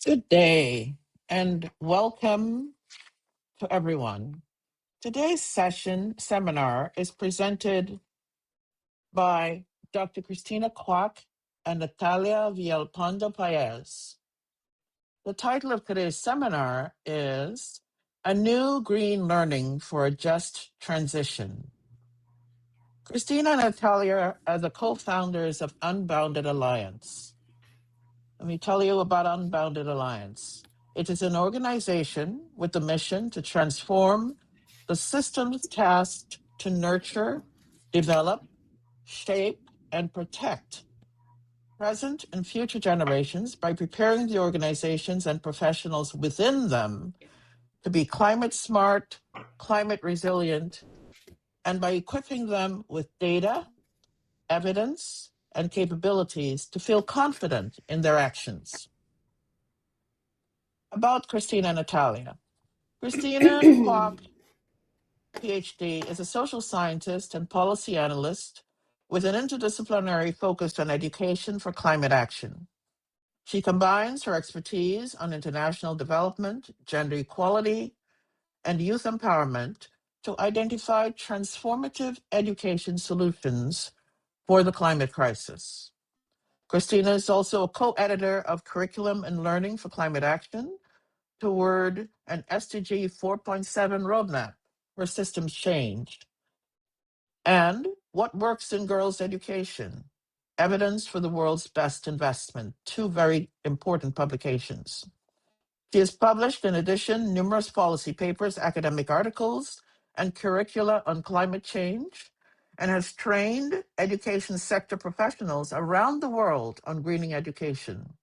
Good day and welcome to everyone. Today's seminar is presented by Dr. Christina Kwauk and Natalia Villalpando. The title of today's seminar is A New Green Learning for a Just Transition. Christina and Natalia are the co-founders of Unbounded Alliance. Let me tell you about Unbounded Alliance. It is an organization with the mission to transform the systems tasked to nurture, develop, shape, and protect present and future generations by preparing the organizations and professionals within them to be climate smart, climate resilient, and by equipping them with data, evidence, and capabilities to feel confident in their actions. About Christina and Natalia. Christina Kwauk, PhD, is a social scientist and policy analyst with an interdisciplinary focus on education for climate action. She combines her expertise on international development, gender equality, and youth empowerment to identify transformative education solutions for the climate crisis. Christina is also a co-editor of Curriculum and Learning for Climate Action toward an SDG 4.7 roadmap where systems changed. And What Works in Girls' Education, Evidence for the World's Best Investment, two very important publications. She has published, in addition, numerous policy papers, academic articles, and curricula on climate change, and has trained education sector professionals around the world on greening education.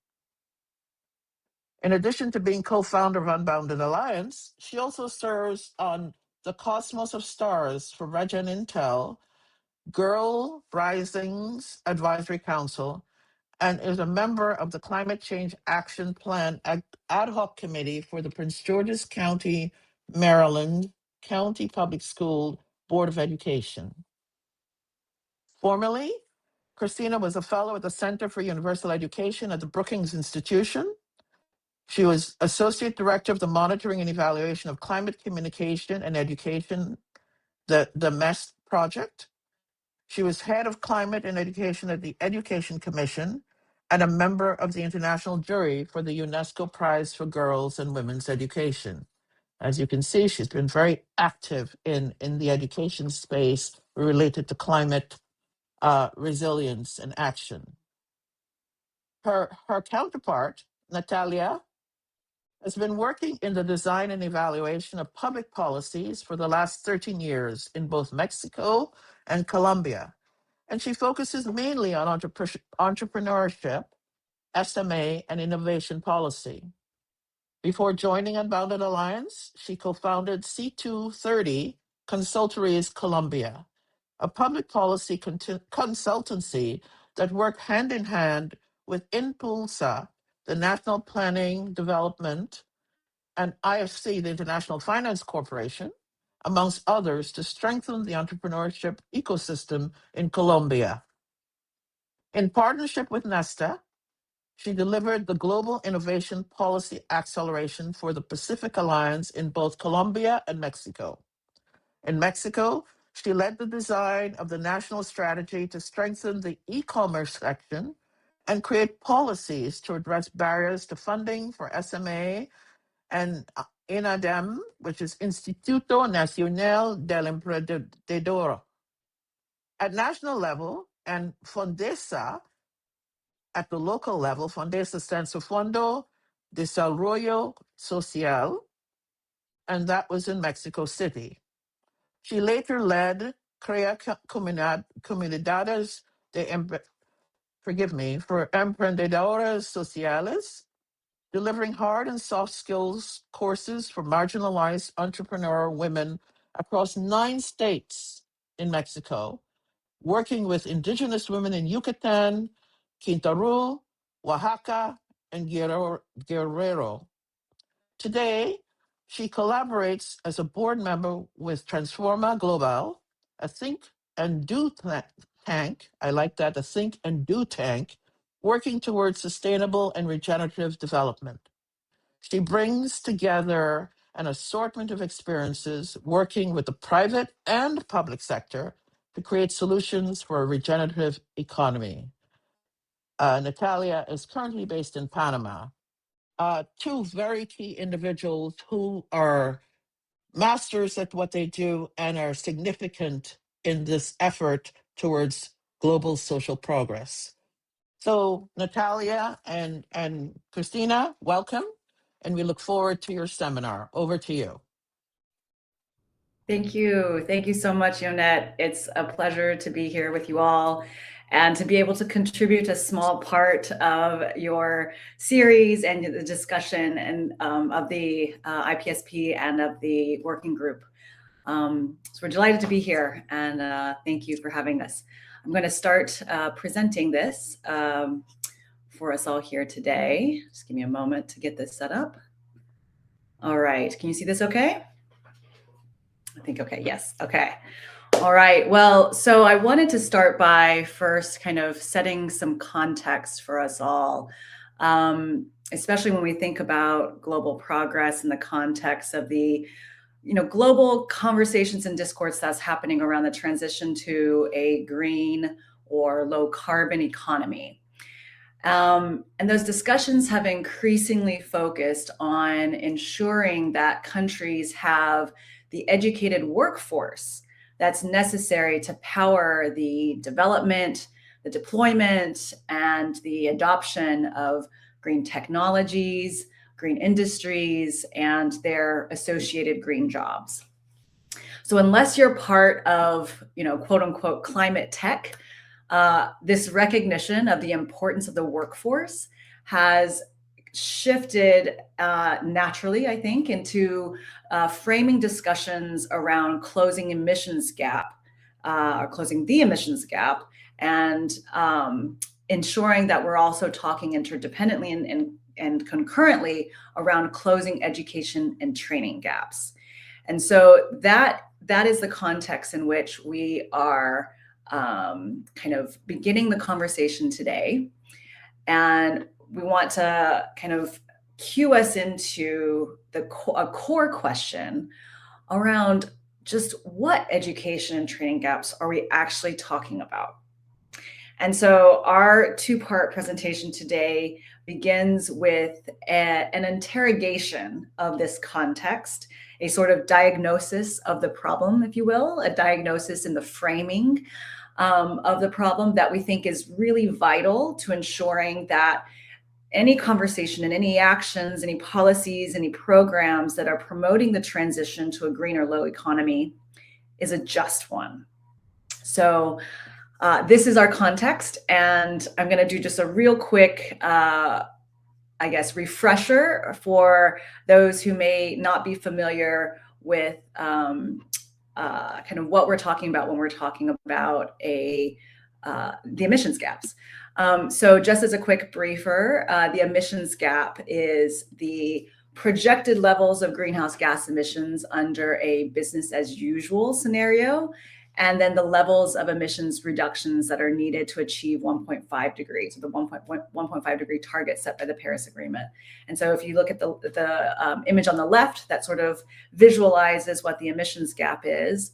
In addition to being co-founder of Unbounded Alliance, she also serves on the Cosmos of Stars for Regen Intel, Girl Risings Advisory Council, and is a member of the Climate Change Action Plan Ad Hoc Committee for the Prince George's County, Maryland County Public School Board of Education. Formerly, Christina was a fellow at the Center for Universal Education at the Brookings Institution. She was Associate Director of the Monitoring and Evaluation of Climate Communication and Education, the MEST project. She was Head of Climate and Education at the Education Commission and a member of the international jury for the UNESCO Prize for Girls and Women's Education. As you can see, she's been very active in the education space related to climate resilience and action. Her counterpart, Natalia, has been working in the design and evaluation of public policies for the last 13 years in both Mexico and Colombia. And she focuses mainly on entrepreneurship, SMA, and innovation policy. Before joining Unbounded Alliance, she co-founded C230 Consultories Colombia, a public policy consultancy that worked hand in hand with Impulsa, the National Planning Development, and IFC, the International Finance Corporation, amongst others, to strengthen the entrepreneurship ecosystem in Colombia. In partnership with Nesta, she delivered the Global Innovation Policy Acceleration for the Pacific Alliance in both Colombia and Mexico. In Mexico, she led the design of the national strategy to strengthen the e-commerce section and create policies to address barriers to funding for SMA and INADEM, which is Instituto Nacional del Emprendedor. At national level, and Fondesa, at the local level, Fondesa stands for Fondo Desarrollo Social, and that was in Mexico City. She later led Crea Comunidades for Emprendedores Sociales, delivering hard and soft skills courses for marginalized entrepreneur women across 9 states in Mexico, working with indigenous women in Yucatan, Quintana Roo, Oaxaca, and Guerrero. Today, she collaborates as a board member with Transforma Global, a think and do tank. I like that, a think and do tank, working towards sustainable and regenerative development. She brings together an assortment of experiences working with the private and public sector to create solutions for a regenerative economy. Natalia is currently based in Panama. Two very key individuals who are masters at what they do and are significant in this effort towards global social progress. So Natalia and Christina, welcome, and we look forward to your seminar. Over to you. Thank you. Thank you so much, Yonette. It's a pleasure to be here with you all and to be able to contribute a small part of your series and the discussion and of the IPSP and of the working group. So we're delighted to be here, and thank you for having us. I'm going to start presenting this for us all here today. Just give me a moment to get this set up. All right. Can you see this okay? I think okay. Yes. Okay. All right. Well, so I wanted to start by first kind of setting some context for us all, especially when we think about global progress in the context of the global conversations and discourse that's happening around the transition to a green or low carbon economy. And those discussions have increasingly focused on ensuring that countries have the educated workforce that's necessary to power the development, the deployment, and the adoption of green technologies, green industries, and their associated green jobs. So unless you're part of, quote unquote, climate tech, this recognition of the importance of the workforce has shifted naturally, I think, into framing discussions around closing emissions gap, or closing the emissions gap, and ensuring that we're also talking interdependently and concurrently around closing education and training gaps. And so that is the context in which we are kind of beginning the conversation today. And we want to kind of cue us into a core question around just what education and training gaps are we actually talking about? And so our two-part presentation today begins with an interrogation of this context, a sort of diagnosis of the problem, if you will, a diagnosis in the framing of the problem that we think is really vital to ensuring that any conversation and any actions, any policies, any programs that are promoting the transition to a green or low economy is a just one. So this is our context, and I'm going to do just a real quick, refresher for those who may not be familiar with kind of what we're talking about when we're talking about the emissions gaps. So just as a quick briefer, the emissions gap is the projected levels of greenhouse gas emissions under a business as usual scenario, and then the levels of emissions reductions that are needed to achieve 1.5 degrees, the 1.5 degree target set by the Paris Agreement. And so if you look at the image on the left, that sort of visualizes what the emissions gap is.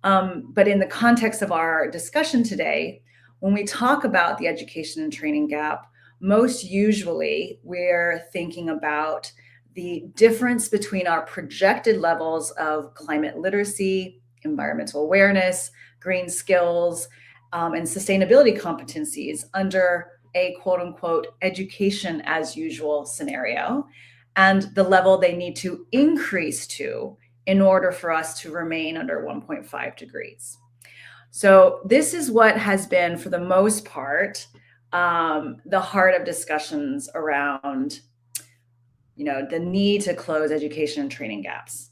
But in the context of our discussion today, when we talk about the education and training gap, most usually we're thinking about the difference between our projected levels of climate literacy, environmental awareness, green skills, and sustainability competencies under a quote unquote education as usual scenario, and the level they need to increase to in order for us to remain under 1.5 degrees. So this is what has been, for the most part, the heart of discussions around, the need to close education and training gaps.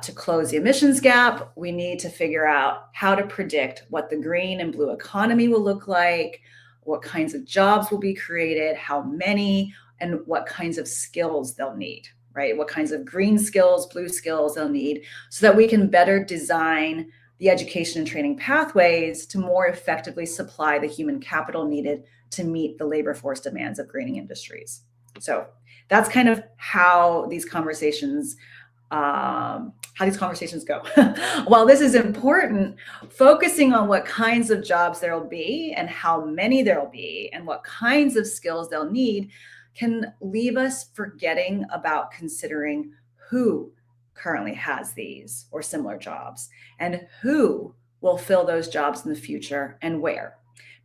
To close the emissions gap, we need to figure out how to predict what the green and blue economy will look like, what kinds of jobs will be created, how many, and what kinds of skills they'll need, right? What kinds of green skills, blue skills they'll need, so that we can better design the education and training pathways to more effectively supply the human capital needed to meet the labor force demands of greening industries. So that's kind of how these conversations go. While this is important, focusing on what kinds of jobs there will be and how many there will be and what kinds of skills they'll need can leave us forgetting about considering who currently has these or similar jobs and who will fill those jobs in the future and where,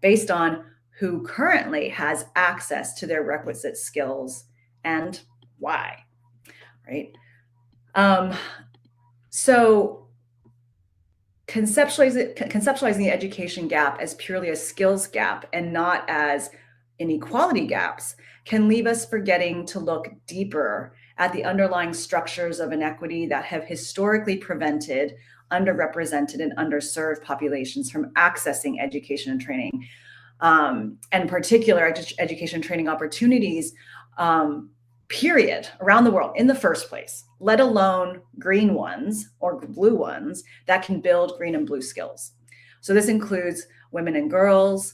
based on who currently has access to their requisite skills and why, right? So conceptualizing the education gap as purely a skills gap and not as inequality gaps can leave us forgetting to look deeper at the underlying structures of inequity that have historically prevented underrepresented and underserved populations from accessing education and training, and particular education and training opportunities, period, around the world in the first place, let alone green ones or blue ones that can build green and blue skills. So this includes women and girls,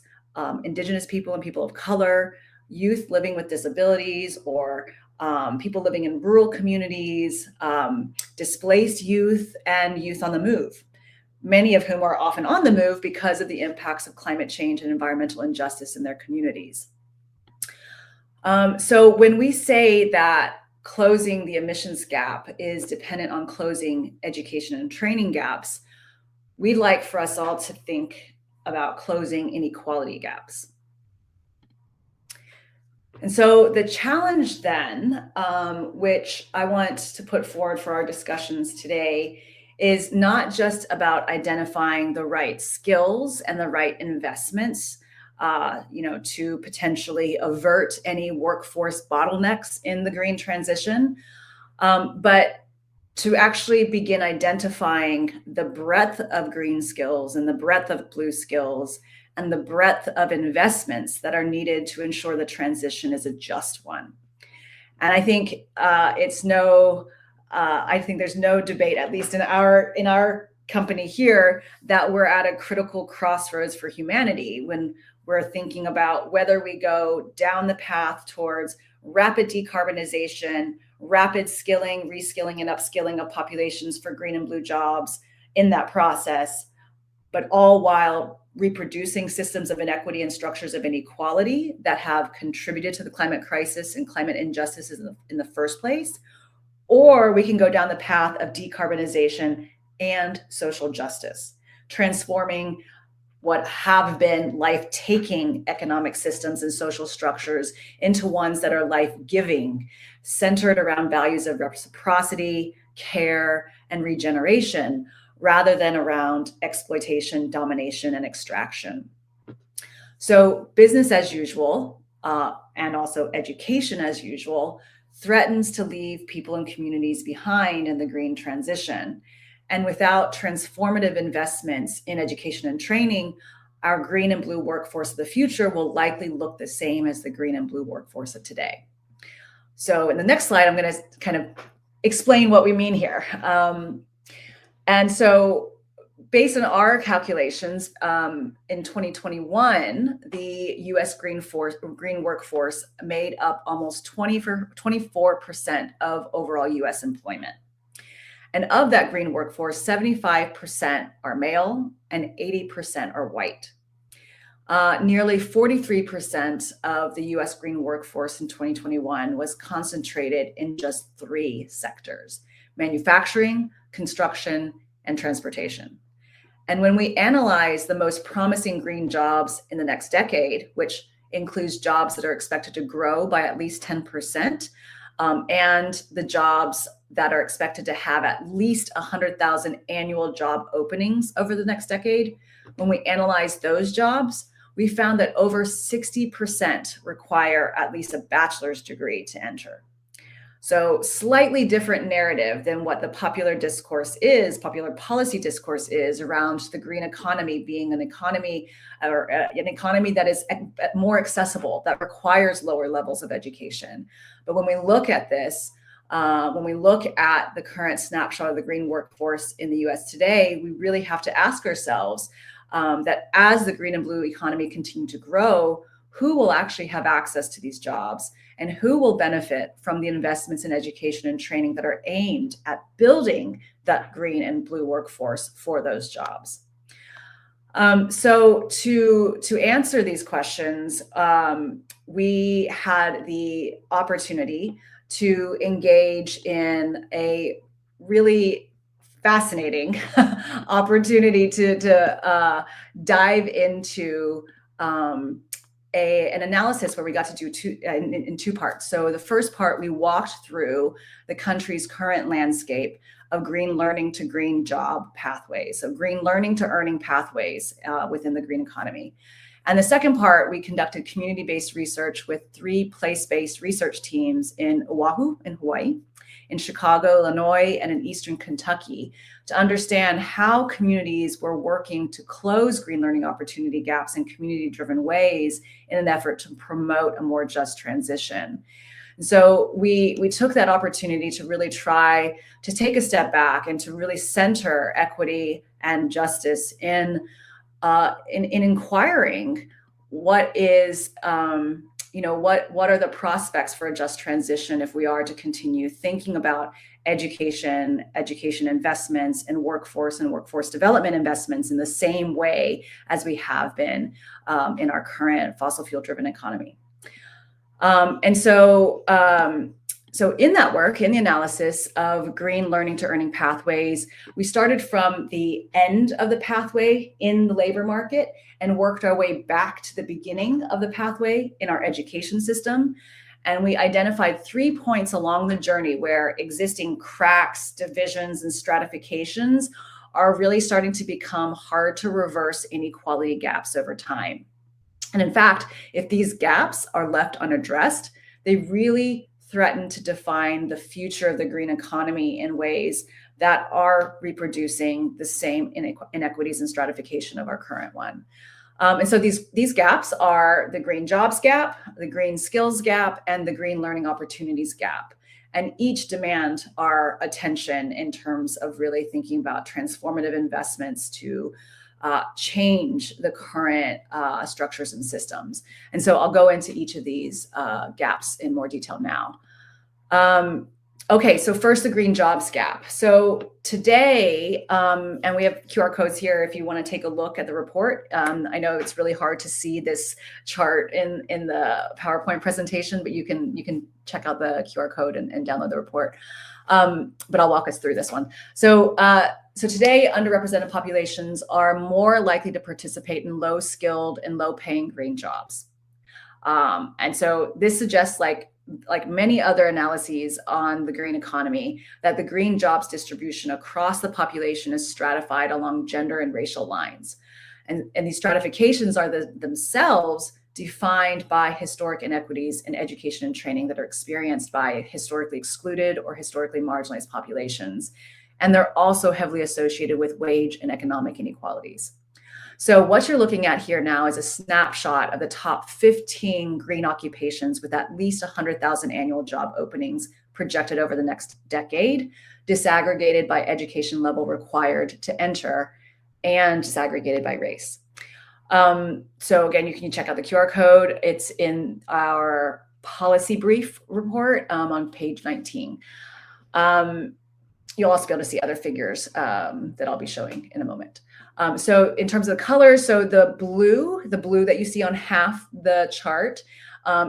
Indigenous people and people of color, youth living with disabilities, or people living in rural communities, displaced youth, and youth on the move, many of whom are often on the move because of the impacts of climate change and environmental injustice in their communities. So when we say that closing the emissions gap is dependent on closing education and training gaps, we'd like for us all to think about closing inequality gaps. And so the challenge then, which I want to put forward for our discussions today, is not just about identifying the right skills and the right investments to potentially avert any workforce bottlenecks in the green transition, but to actually begin identifying the breadth of green skills and the breadth of blue skills and the breadth of investments that are needed to ensure the transition is a just one. And I think there's no debate, at least in our company here, that we're at a critical crossroads for humanity when we're thinking about whether we go down the path towards rapid decarbonization, rapid skilling, reskilling, and upskilling of populations for green and blue jobs in that process, but all while reproducing systems of inequity and structures of inequality that have contributed to the climate crisis and climate injustices in the first place. Or we can go down the path of decarbonization and social justice, transforming what have been life-taking economic systems and social structures into ones that are life-giving, centered around values of reciprocity, care, and regeneration, rather than around exploitation, domination, and extraction. So business as usual, and also education as usual, threatens to leave people and communities behind in the green transition. And without transformative investments in education and training, our green and blue workforce of the future will likely look the same as the green and blue workforce of today. So in the next slide, I'm going to kind of explain what we mean here. And so based on our calculations, in 2021, the US green workforce made up almost 24% of overall US employment. And of that green workforce, 75% are male and 80% are white. Nearly 43% of the US green workforce in 2021 was concentrated in just 3 sectors: manufacturing, construction, and transportation. And when we analyze the most promising green jobs in the next decade, which includes jobs that are expected to grow by at least 10%, and the jobs that are expected to have at least 100,000 annual job openings over the next decade, when we analyze those jobs, we found that over 60% require at least a bachelor's degree to enter. So slightly different narrative than what the popular policy discourse is around the green economy being an economy that is more accessible, that requires lower levels of education. But when we look at this, when we look at the current snapshot of the green workforce in the US today, we really have to ask ourselves that as the green and blue economy continue to grow, who will actually have access to these jobs and who will benefit from the investments in education and training that are aimed at building that green and blue workforce for those jobs. So to answer these questions, we had the opportunity to engage in a really fascinating opportunity to dive into an analysis where we got to do in two parts. So the first part, we walked through the country's current landscape of green learning to green job pathways. So green learning to earning pathways within the green economy. And the second part, we conducted community-based research with 3 place-based research teams in Oahu, in Hawaii, in Chicago, Illinois, and in Eastern Kentucky to understand how communities were working to close green learning opportunity gaps in community-driven ways in an effort to promote a more just transition. So we took that opportunity to really try to take a step back and to really center equity and justice in inquiring what is, what are the prospects for a just transition if we are to continue thinking about education investments, and workforce development investments in the same way as we have been in our current fossil fuel driven economy. So in that work, in the analysis of green learning to earning pathways, we started from the end of the pathway in the labor market and worked our way back to the beginning of the pathway in our education system. And we identified 3 points along the journey where existing cracks, divisions, and stratifications are really starting to become hard to reverse inequality gaps over time. And in fact, if these gaps are left unaddressed, they really threaten to define the future of the green economy in ways that are reproducing the same inequities and stratification of our current one. And so these gaps are the green jobs gap, the green skills gap, and the green learning opportunities gap. And each demand our attention in terms of really thinking about transformative investments to change the current structures and systems. And so I'll go into each of these gaps in more detail now. Okay, so first, the green jobs gap. So today, and we have QR codes here if you want to take a look at the report. I know it's really hard to see this chart in the PowerPoint presentation, but you can check out the QR code and download the report. But I'll walk us through this one. So today, underrepresented populations are more likely to participate in low-skilled and low-paying green jobs. And so this suggests, like many other analyses on the green economy, that the green jobs distribution across the population is stratified along gender and racial lines. And these stratifications are themselves defined by historic inequities in education and training that are experienced by historically excluded or historically marginalized populations. And they're also heavily associated with wage and economic inequalities. So what you're looking at here now is a snapshot of the top 15 green occupations with at least 100,000 annual job openings projected over the next decade, disaggregated by education level required to enter and disaggregated by race. So again, you can check out the QR code. It's in our policy brief report on page 19. You'll also be able to see other figures that I'll be showing in a moment. So in terms of the colors, so the blue that you see on half the chart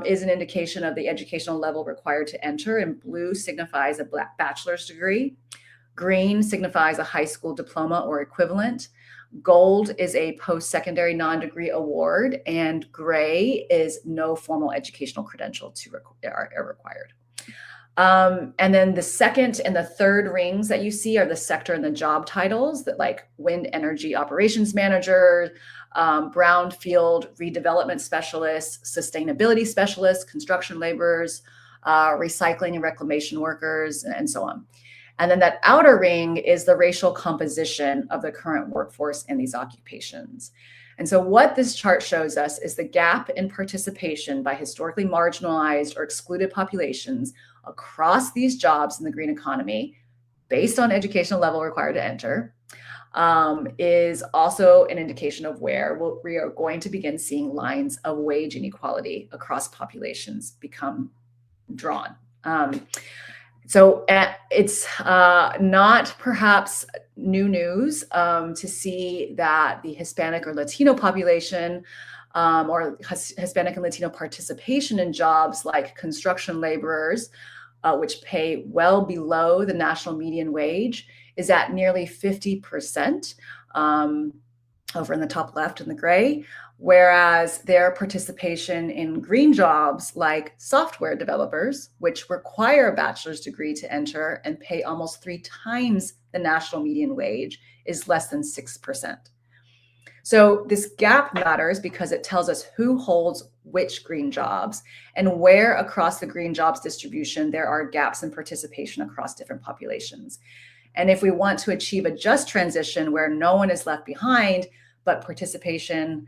is an indication of the educational level required to enter, and blue signifies a bachelor's degree. Green signifies a high school diploma or equivalent. Gold is a post-secondary non-degree award, and gray is no formal educational credential are required. And then the second and the third rings that you see are the sector and the job titles, that like wind energy operations manager, brownfield redevelopment specialists, sustainability specialists, construction laborers, recycling and reclamation workers, and so on. And then that outer ring is the racial composition of the current workforce in these occupations. And so what this chart shows us is the gap in participation by historically marginalized or excluded populations across these jobs in the green economy based on educational level required to enter. is also an indication of where we are going to begin seeing lines of wage inequality across populations become drawn. So it's not perhaps new news to see that the Hispanic or Latino population or Hispanic and Latino participation in jobs like construction laborers, which pay well below the national median wage, is at nearly 50%, over in the top left in the gray, whereas their participation in green jobs like software developers, which require a bachelor's degree to enter and pay almost 3 times the national median wage, is less than 6%. So this gap matters because it tells us who holds which green jobs and where across the green jobs distribution there are gaps in participation across different populations. And if we want to achieve a just transition where no one is left behind, but participation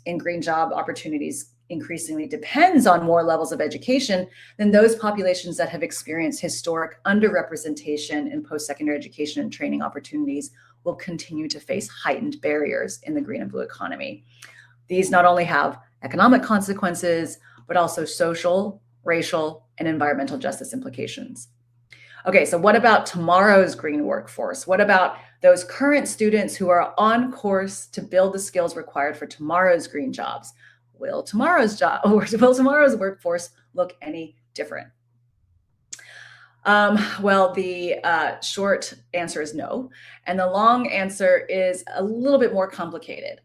in green job opportunities increasingly depends on more levels of education, then those populations that have experienced historic underrepresentation in post-secondary education and training opportunities will continue to face heightened barriers in the green and blue economy. These not only have economic consequences, but also social, racial, and environmental justice implications. Okay, so what about tomorrow's green workforce? What about those current students who are on course to build the skills required for tomorrow's green jobs? Will tomorrow's workforce look any different? Well, the short answer is no, and the long answer is a little bit more complicated.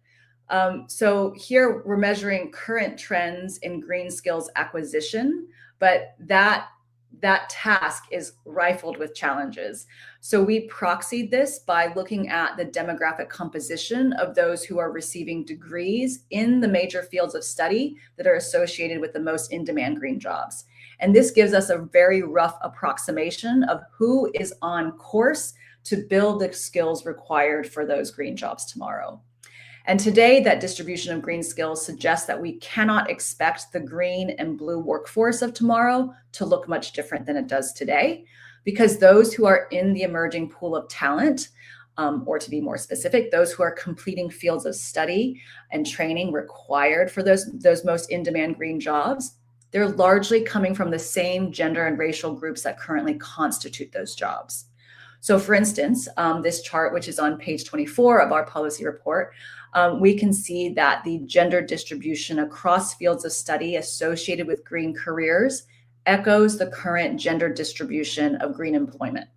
So here we're measuring current trends in green skills acquisition, but that task is rifled with challenges. So we proxied this by looking at the demographic composition of those who are receiving degrees in the major fields of study that are associated with the most in-demand green jobs. And this gives us a very rough approximation of who is on course to build the skills required for those green jobs tomorrow. And today, that distribution of green skills suggests that we cannot expect the green and blue workforce of tomorrow to look much different than it does today, because those who are in the emerging pool of talent, or to be more specific, those who are completing fields of study and training required for those most in-demand green jobs, they're largely coming from the same gender and racial groups that currently constitute those jobs. So for instance, this chart, which is on page 24 of our policy report, we can see that the gender distribution across fields of study associated with green careers echoes the current gender distribution of green employment.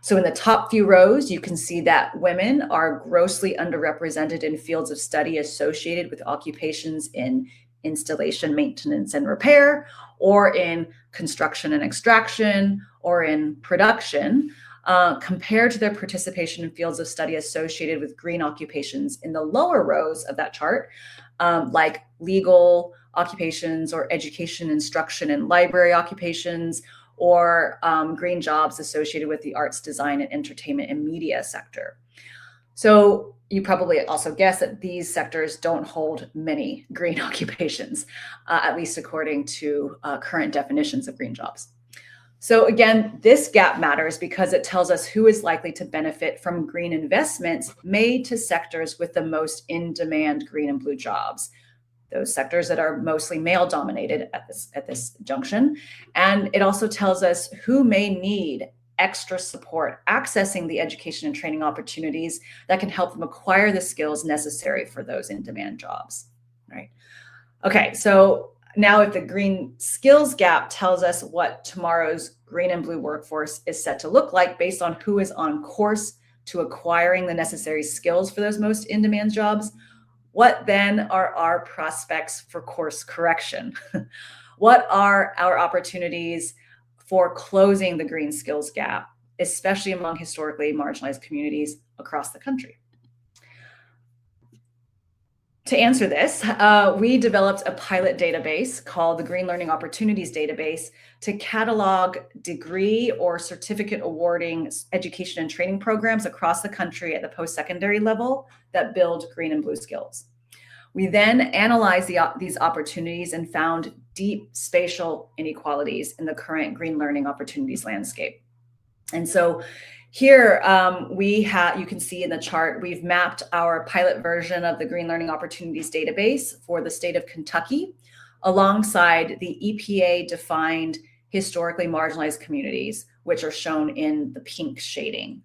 So in the top few rows, you can see that women are grossly underrepresented in fields of study associated with occupations in installation, maintenance, and repair, or in construction and extraction, or in production, compared to their participation in fields of study associated with green occupations in the lower rows of that chart, like legal occupations or education, instruction, and library occupations, or green jobs associated with the arts, design, and entertainment and media sector. So you probably also guess that these sectors don't hold many green occupations, at least according to current definitions of green jobs. So again, this gap matters because it tells us who is likely to benefit from green investments made to sectors with the most in-demand green and blue jobs, those sectors that are mostly male-dominated at this junction. And it also tells us who may need extra support accessing the education and training opportunities that can help them acquire the skills necessary for those in-demand jobs, right? Okay, so now if the green skills gap tells us what tomorrow's green and blue workforce is set to look like based on who is on course to acquiring the necessary skills for those most in-demand jobs, what then are our prospects for course correction? What are our opportunities for closing the green skills gap, especially among historically marginalized communities across the country? To answer this, we developed a pilot database called the Green Learning Opportunities Database to catalog degree or certificate awarding education and training programs across the country at the post-secondary level that build green and blue skills. We then analyzed these opportunities and found deep spatial inequalities in the current green learning opportunities landscape. And so Here, you can see in the chart, we've mapped our pilot version of the Green Learning Opportunities database for the state of Kentucky, alongside the EPA-defined historically marginalized communities, which are shown in the pink shading.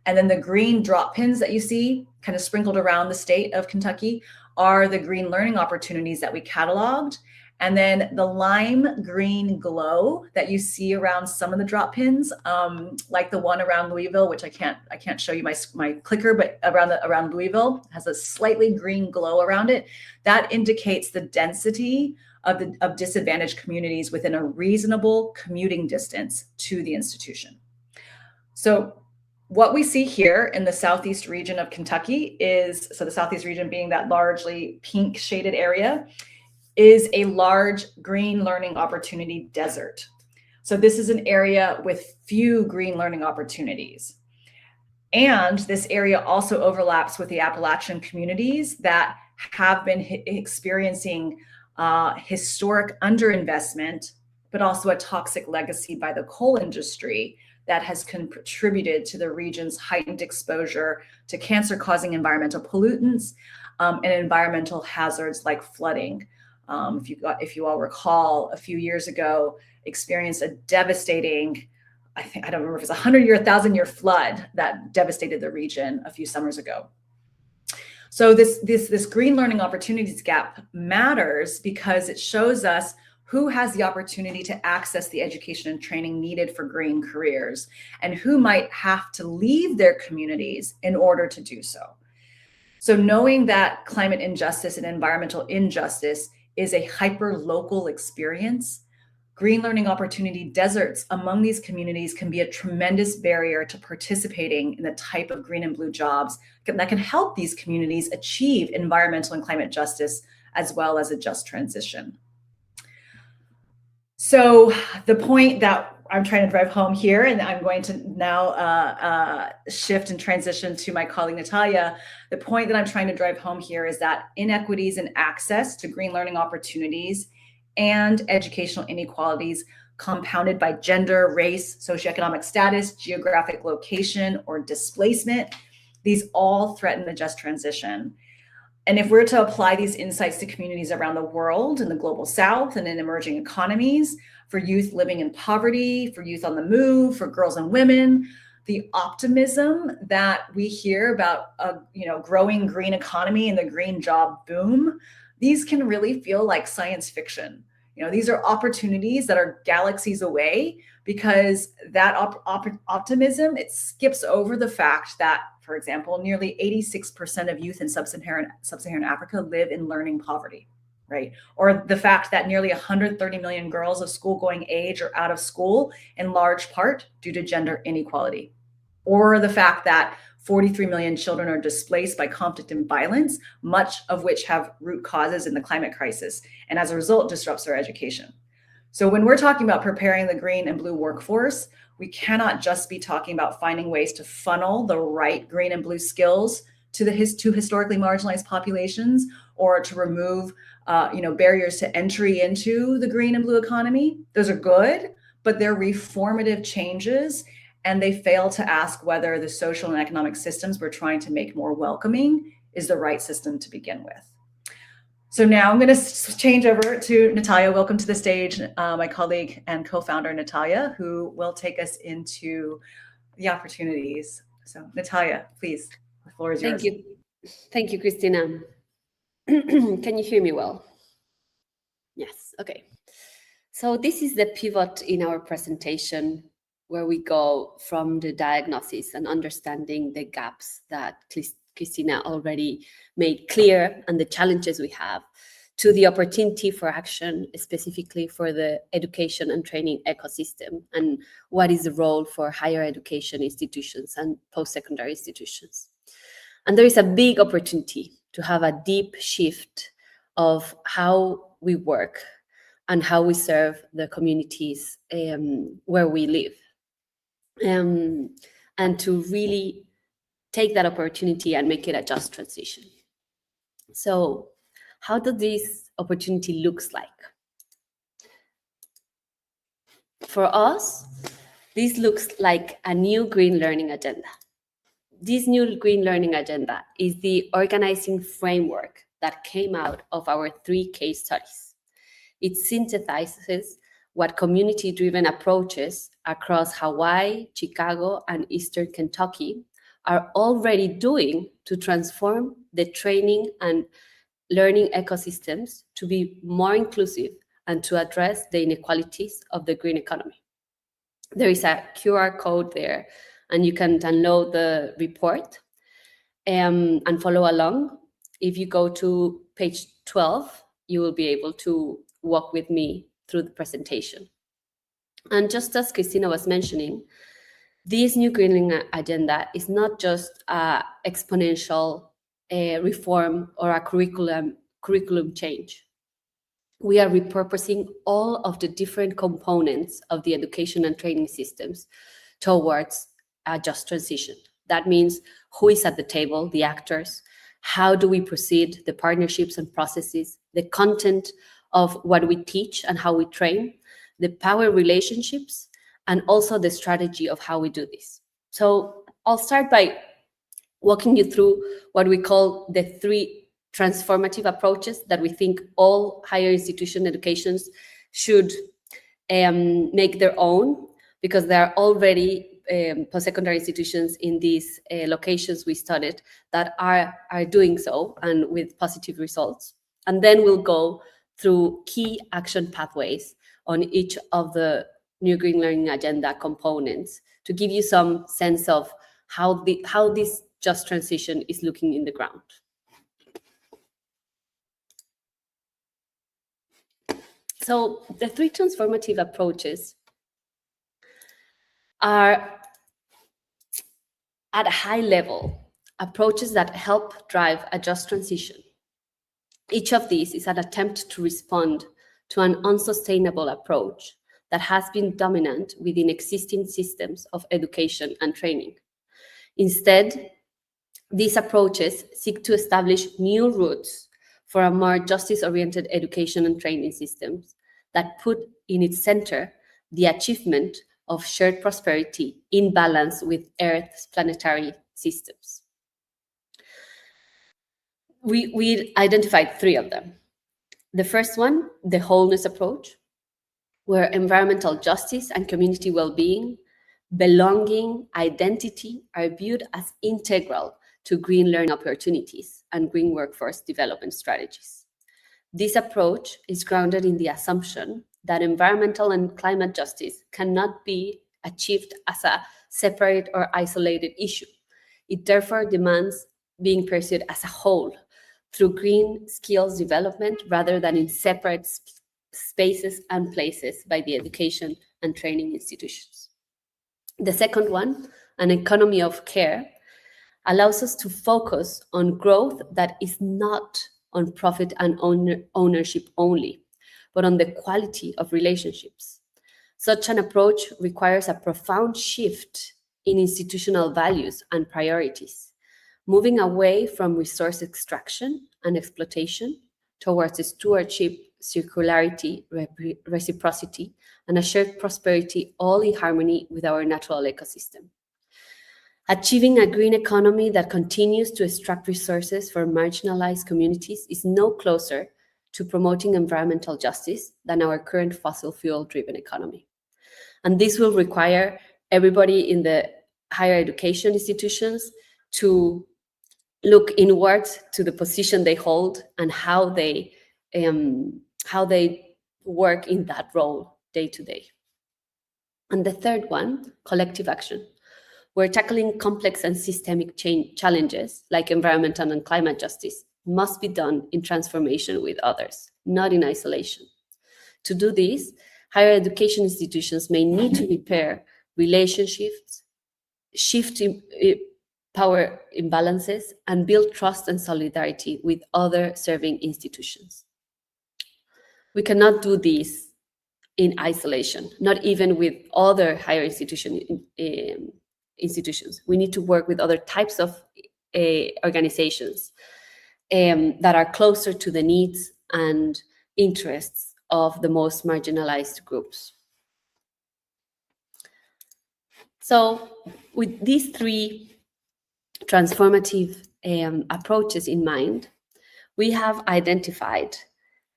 And then the green drop pins that you see kind of sprinkled around the state of Kentucky are the green learning opportunities that we cataloged. And then the lime green glow that you see around some of the drop pins, like the one around Louisville, which I can't show you my clicker, but around Louisville has a slightly green glow around it. That indicates the density of disadvantaged communities within a reasonable commuting distance to the institution. So what we see here in the southeast region of Kentucky is, so the southeast region being that largely pink shaded area, is a large green learning opportunity desert. So this is an area with few green learning opportunities. And this area also overlaps with the Appalachian communities that have been experiencing historic underinvestment, but also a toxic legacy by the coal industry that has contributed to the region's heightened exposure to cancer-causing environmental pollutants and environmental hazards like flooding. If you all recall, a few years ago, experienced a devastating, I don't remember if it's 100-year, 1,000-year flood that devastated the region a few summers ago. So this green learning opportunities gap matters because it shows us who has the opportunity to access the education and training needed for green careers, and who might have to leave their communities in order to do so. So knowing that climate injustice and environmental injustice is a hyper-local experience, green learning opportunity deserts among these communities can be a tremendous barrier to participating in the type of green and blue jobs that can help these communities achieve environmental and climate justice, as well as a just transition. So the point that I'm trying to drive home here, and I'm going to now shift and transition to my colleague Natalia. The point that I'm trying to drive home here is that inequities in access to green learning opportunities and educational inequalities compounded by gender, race, socioeconomic status, geographic location, or displacement, these all threaten the just transition. And if we're to apply these insights to communities around the world, in the global South and in emerging economies, for youth living in poverty, for youth on the move, for girls and women, the optimism that we hear about a growing green economy and the green job boom, these can really feel like science fiction. These are opportunities that are galaxies away, because that optimism, it skips over the fact that, for example, nearly 86% of youth in sub-Saharan Africa live in learning poverty, right? Or the fact that nearly 130 million girls of school-going age are out of school, in large part due to gender inequality. Or the fact that 43 million children are displaced by conflict and violence, much of which have root causes in the climate crisis, and as a result disrupts their education. So when we're talking about preparing the green and blue workforce, we cannot just be talking about finding ways to funnel the right green and blue skills to historically marginalized populations, or to remove barriers to entry into the green and blue economy. Those are good, but they're reformative changes, and they fail to ask whether the social and economic systems we're trying to make more welcoming is the right system to begin with. So now I'm going to change over to Natalia. Welcome to the stage, my colleague and co-founder Natalia, who will take us into the opportunities. So Natalia, please, the floor is yours. Thank you. Thank you, Christina. Can you hear me well? Yes, okay. So this is the pivot in our presentation, where we go from the diagnosis and understanding the gaps that Christina already made clear and the challenges we have, to the opportunity for action, specifically for the education and training ecosystem, and what is the role for higher education institutions and post-secondary institutions. And there is a big opportunity to have a deep shift of how we work and how we serve the communities where we live. And to really take that opportunity and make it a just transition. So how does this opportunity looks like? For us, This looks like a new green learning agenda. This new green learning agenda is the organizing framework that came out of our 3 case studies. It synthesizes what community-driven approaches across Hawaii, Chicago, and Eastern Kentucky are already doing to transform the training and learning ecosystems to be more inclusive and to address the inequalities of the green economy. There is a QR code there, and you can download the report and follow along. If you go to page 12, you will be able to walk with me through the presentation. And just as Christina was mentioning, this new greening agenda is not just an exponential reform or a curriculum change. We are repurposing all of the different components of the education and training systems towards a just transition. That means who is at the table, the actors, how do we proceed, the partnerships and processes, the content of what we teach and how we train, the power relationships, and also the strategy of how we do this. So I'll start by walking you through what we call the 3 transformative approaches that we think all higher institution educations should make their own, because there are already post-secondary institutions in these locations we studied that are doing so and with positive results. And then we'll go through key action pathways on each of the new green learning agenda components to give you some sense of how this just transition is looking in the ground. So the 3 transformative approaches are, at a high level, approaches that help drive a just transition. Each of these is an attempt to respond to an unsustainable approach that has been dominant within existing systems of education and training. Instead, these approaches seek to establish new routes for a more justice-oriented education and training systems that put in its center the achievement of shared prosperity in balance with Earth's planetary systems. We identified 3 of them. The first one, the wholeness approach, where environmental justice and community well-being, belonging, identity are viewed as integral to green learning opportunities and green workforce development strategies. This approach is grounded in the assumption that environmental and climate justice cannot be achieved as a separate or isolated issue. It therefore demands being pursued as a whole through green skills development rather than in separate spaces and places by the education and training institutions. The second one, an economy of care, allows us to focus on growth that is not on profit and ownership only, but on the quality of relationships. Such an approach requires a profound shift in institutional values and priorities, moving away from resource extraction and exploitation towards stewardship, circularity, reciprocity, and a shared prosperity, all in harmony with our natural ecosystem. Achieving a green economy that continues to extract resources for marginalized communities is no closer to promoting environmental justice than our current fossil fuel-driven economy. And this will require everybody in the higher education institutions to look inward to the position they hold and how they work in that role day to day. And the third one, collective action. We're tackling complex and systemic challenges like environmental and climate justice must be done in transformation with others, not in isolation. To do this, higher education institutions may need to repair relationships, shift power imbalances, and build trust and solidarity with other serving institutions. We cannot do this in isolation, not even with other higher institutions. We need to work with other types of organizations that are closer to the needs and interests of the most marginalized groups. So with these three transformative approaches in mind, we have identified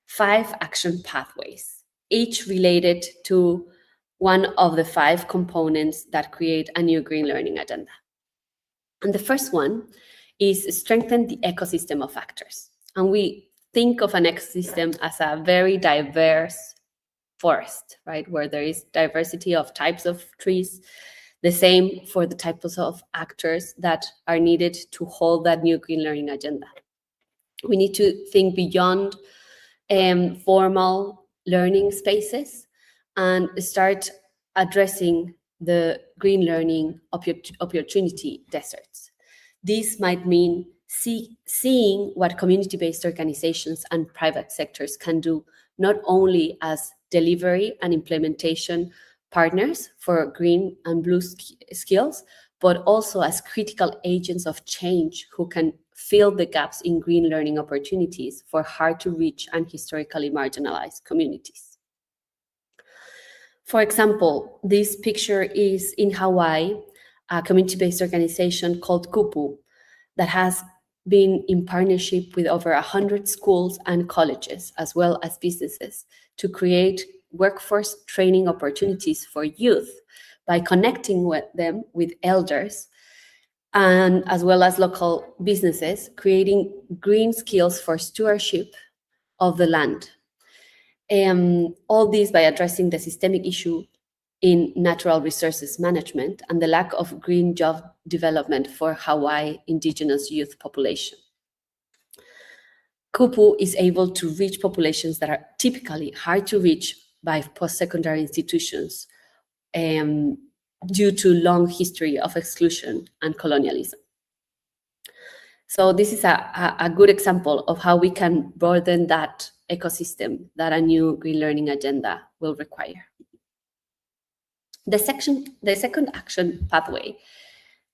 5 action pathways, each related to one of the 5 components that create a new green learning agenda. And the first one is strengthen the ecosystem of actors. And we think of an ecosystem as a very diverse forest, right? Where there is diversity of types of trees, the same for the types of actors that are needed to hold that new green learning agenda. We need to think beyond formal learning spaces and start addressing the green learning opportunity deserts. This might mean seeing what community-based organizations and private sectors can do, not only as delivery and implementation partners for green and blue skills, but also as critical agents of change who can fill the gaps in green learning opportunities for hard-to-reach and historically marginalized communities. For example, this picture is in Hawaii, a community-based organization called Kupu that has been in partnership with over 100 schools and colleges, as well as businesses, to create workforce training opportunities for youth by connecting them with elders and as well as local businesses, creating green skills for stewardship of the land. All this by addressing the systemic issue in natural resources management and the lack of green job development for Hawaii indigenous youth population. Kupu is able to reach populations that are typically hard to reach by post-secondary institutions due to long history of exclusion and colonialism. So this is a good example of how we can broaden that ecosystem that a new green learning agenda will require. The second action pathway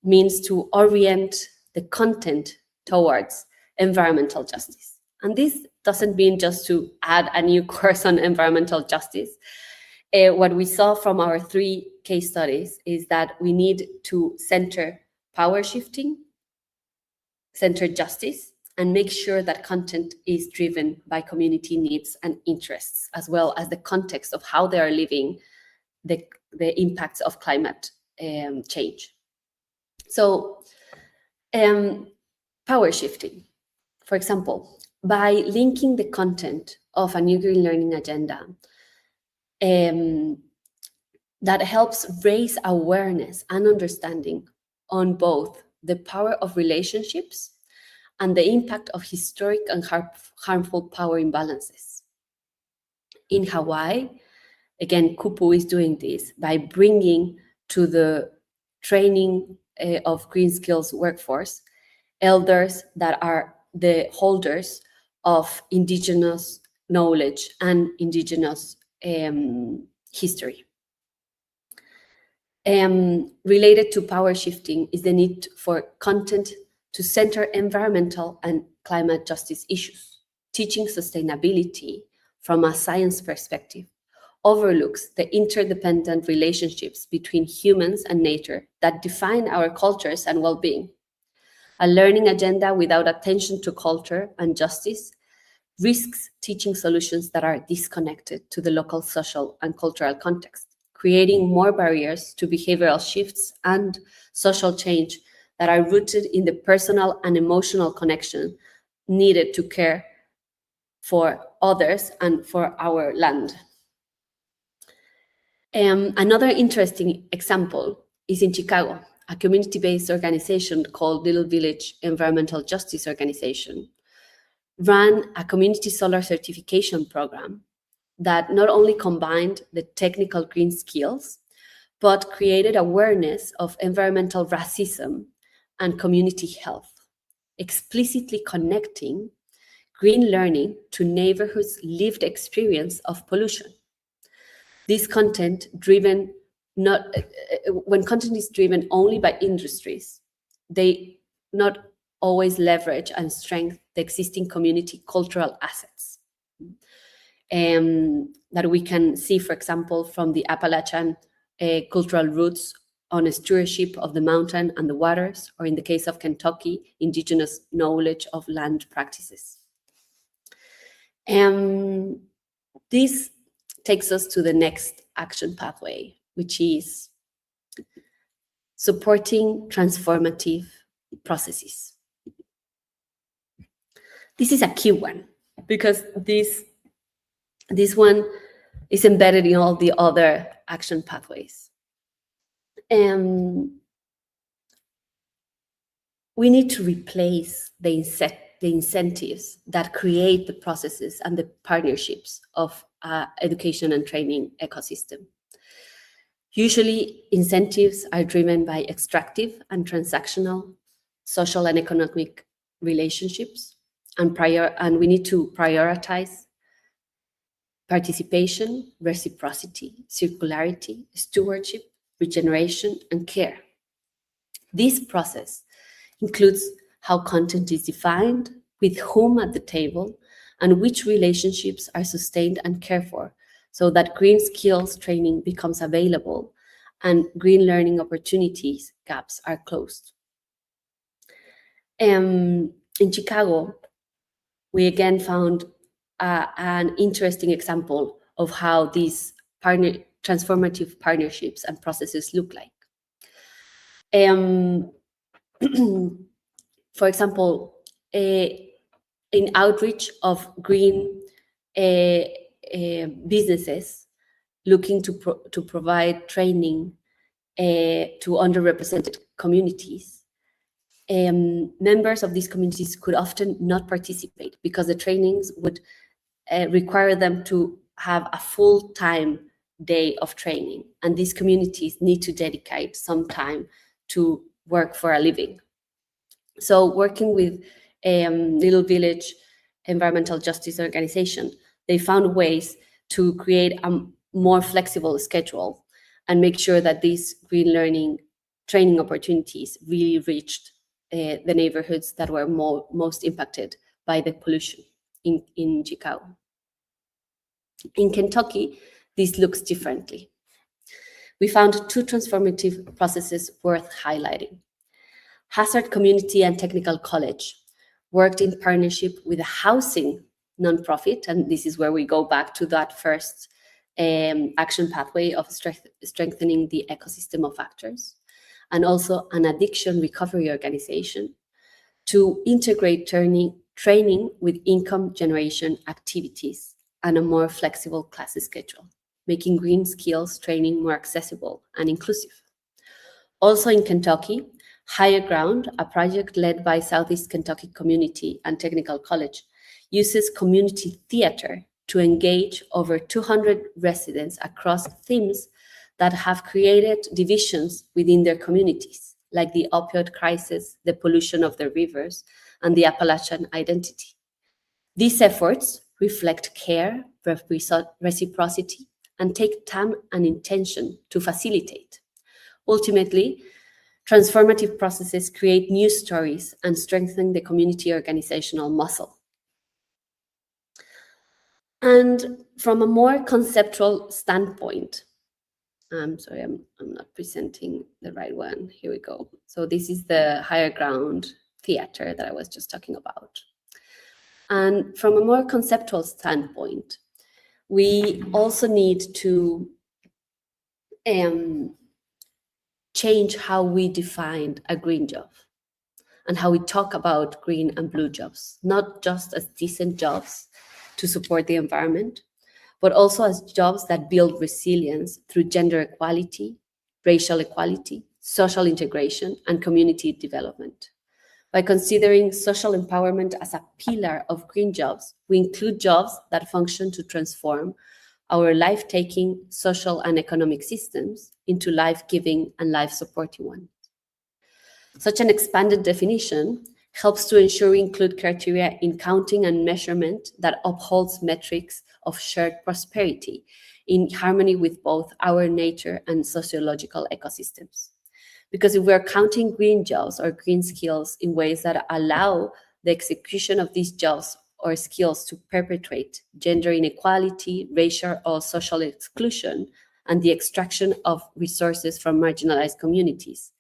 means to orient the content towards environmental justice. And this doesn't mean just to add a new course on environmental justice. What we saw from our 3 case studies is that we need to center power shifting, center justice, and make sure that content is driven by community needs and interests, as well as the context of how they are living the impacts of climate change. So power shifting, for example, by linking the content of a new green learning agenda, that helps raise awareness and understanding on both the power of relationships and the impact of historic and harmful power imbalances. In Hawaii, again, Kupu is doing this by bringing to the training of green skills workforce elders that are the holders of indigenous knowledge and indigenous history. Related to power shifting is the need for content to center environmental and climate justice issues. Teaching sustainability from a science perspective overlooks the interdependent relationships between humans and nature that define our cultures and well-being. A learning agenda without attention to culture and justice risks teaching solutions that are disconnected to the local social and cultural context, creating more barriers to behavioral shifts and social change that are rooted in the personal and emotional connection needed to care for others and for our land. Another interesting example is in Chicago, a community-based organization called Little Village Environmental Justice Organization ran a community solar certification program that not only combined the technical green skills, but created awareness of environmental racism and community health, explicitly connecting green learning to neighborhoods' lived experience of pollution. This content driven, when content is driven only by industries, they not always leverage and strengthen the existing community cultural assets that we can see, for example, from the Appalachian cultural roots on stewardship of the mountain and the waters, or in the case of Kentucky, indigenous knowledge of land practices. This takes us to the next action pathway, which is supporting transformative processes. This is a key one because this one is embedded in all the other action pathways. We need to replace the incentives that create the processes and the partnerships of education and training ecosystem. Usually, incentives are driven by extractive and transactional social and economic relationships, and we need to prioritize participation, reciprocity, circularity, stewardship, regeneration, and care. This process includes how content is defined, with whom at the table, and which relationships are sustained and cared for, so that green skills training becomes available and green learning opportunities gaps are closed. In Chicago, we again found an interesting example of how these transformative partnerships and processes look like. For example, in outreach of green businesses looking to provide training to underrepresented communities, members of these communities could often not participate because the trainings would require them to have a full-time day of training, and these communities need to dedicate some time to work for a living. So working with Little Village Environmental Justice Organization, they found ways to create a more flexible schedule and make sure that these green learning training opportunities really reached the neighborhoods that were most impacted by the pollution in Chicago. In Kentucky, this looks differently. We found two transformative processes worth highlighting. Hazard Community and Technical College worked in partnership with a housing nonprofit, and this is where we go back to that first action pathway of strengthening the ecosystem of actors, and also an addiction recovery organization to integrate training with income generation activities and a more flexible class schedule, making green skills training more accessible and inclusive. Also in Kentucky, Higher Ground, a project led by Southeast Kentucky Community and Technical College, uses community theater to engage over 200 residents across themes that have created divisions within their communities, like the opioid crisis, the pollution of the rivers, and the Appalachian identity. These efforts reflect care, reciprocity, and take time and intention to facilitate. Ultimately, transformative processes create new stories and strengthen the community organizational muscle. And from a more conceptual standpoint, I'm sorry, I'm not presenting the right one. Here we go. So this is the Higher Ground theater that I was just talking about. And from a more conceptual standpoint, we also need to change how we define a green job and how we talk about green and blue jobs, not just as decent jobs to support the environment, but also as jobs that build resilience through gender equality, racial equality, social integration, and community development. By considering social empowerment as a pillar of green jobs, we include jobs that function to transform our life-taking social and economic systems into life-giving and life-supporting ones. Such an expanded definition helps to ensure we include criteria in counting and measurement that upholds metrics of shared prosperity in harmony with both our nature and sociological ecosystems. Because if we're counting green jobs or green skills in ways that allow the execution of these jobs or skills to perpetuate gender inequality, racial or social exclusion, and the extraction of resources from marginalized communities.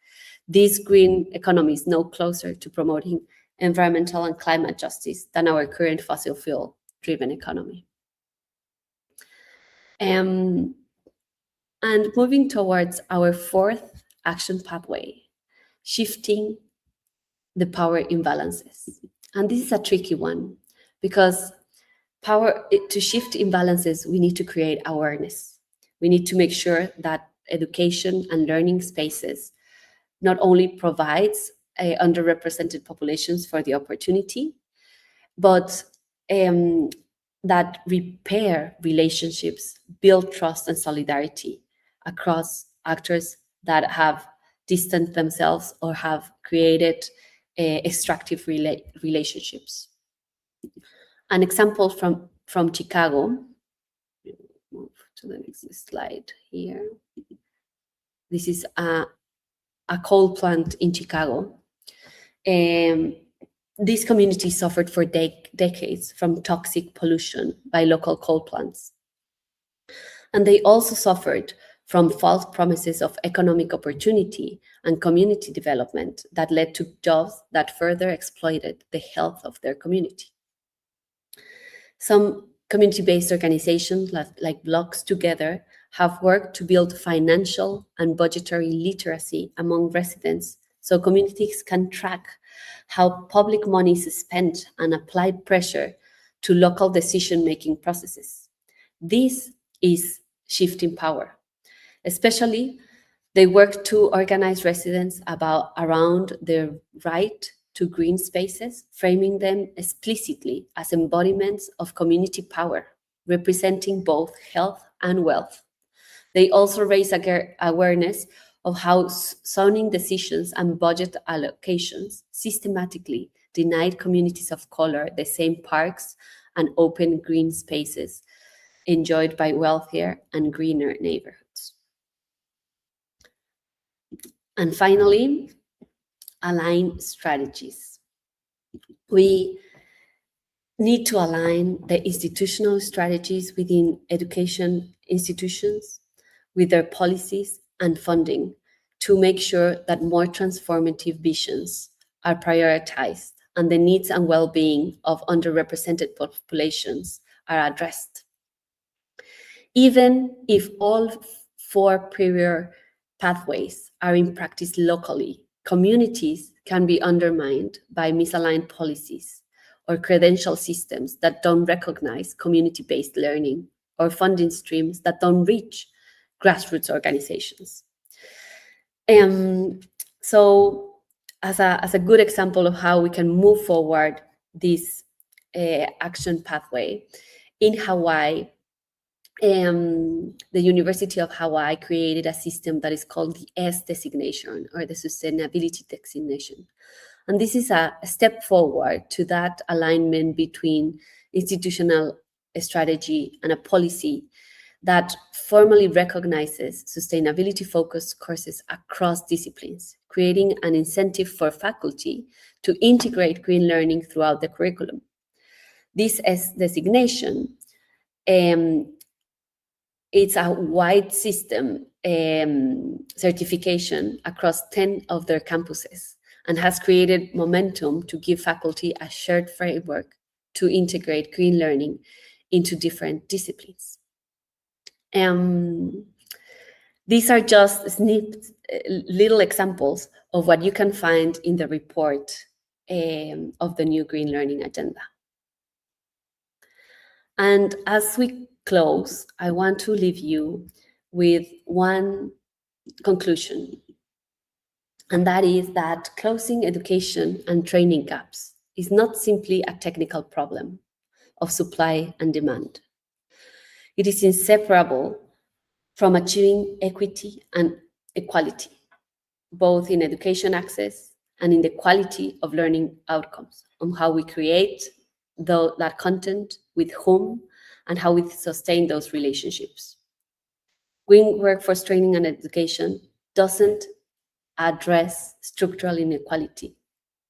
This green economy is no closer to promoting environmental and climate justice than our current fossil fuel-driven economy. And moving towards our fourth action pathway, shifting the power imbalances. And this is a tricky one, because to shift imbalances, we need to create awareness. We need to make sure that education and learning spaces not only provides underrepresented populations for the opportunity, but that repair relationships, build trust and solidarity across actors that have distanced themselves or have created extractive relationships. An example from Chicago, move to the next slide here. This is a coal plant in Chicago. This community suffered for decades from toxic pollution by local coal plants. And they also suffered from false promises of economic opportunity and community development that led to jobs that further exploited the health of their community. Some community-based organizations like Blocks Together have worked to build financial and budgetary literacy among residents so communities can track how public money is spent and apply pressure to local decision-making processes. This is shifting power. Especially, they work to organize residents around their right to green spaces, framing them explicitly as embodiments of community power, representing both health and wealth. They also raise awareness of how zoning decisions and budget allocations systematically denied communities of color the same parks and open green spaces enjoyed by wealthier and greener neighborhoods. And finally, align strategies. We need to align the institutional strategies within education institutions with their policies and funding to make sure that more transformative visions are prioritized and the needs and well-being of underrepresented populations are addressed. Even if all four prior pathways are in practice locally, communities can be undermined by misaligned policies or credential systems that don't recognize community-based learning or funding streams that don't reach grassroots organizations. So as a good example of how we can move forward this action pathway, in Hawaii, the University of Hawaii created a system that is called the S designation, or the sustainability designation. And this is a step forward to that alignment between institutional strategy and a policy that formally recognizes sustainability-focused courses across disciplines, creating an incentive for faculty to integrate green learning throughout the curriculum. This S designation, it's a wide system certification across 10 of their campuses and has created momentum to give faculty a shared framework to integrate green learning into different disciplines. These are just little examples of what you can find in the report of the new Green Learning Agenda. And as we close, I want to leave you with one conclusion, and that is that closing education and training gaps is not simply a technical problem of supply and demand. It is inseparable from achieving equity and equality, both in education access and in the quality of learning outcomes, on how we create that content, with whom, and how we sustain those relationships. Green workforce training and education doesn't address structural inequality.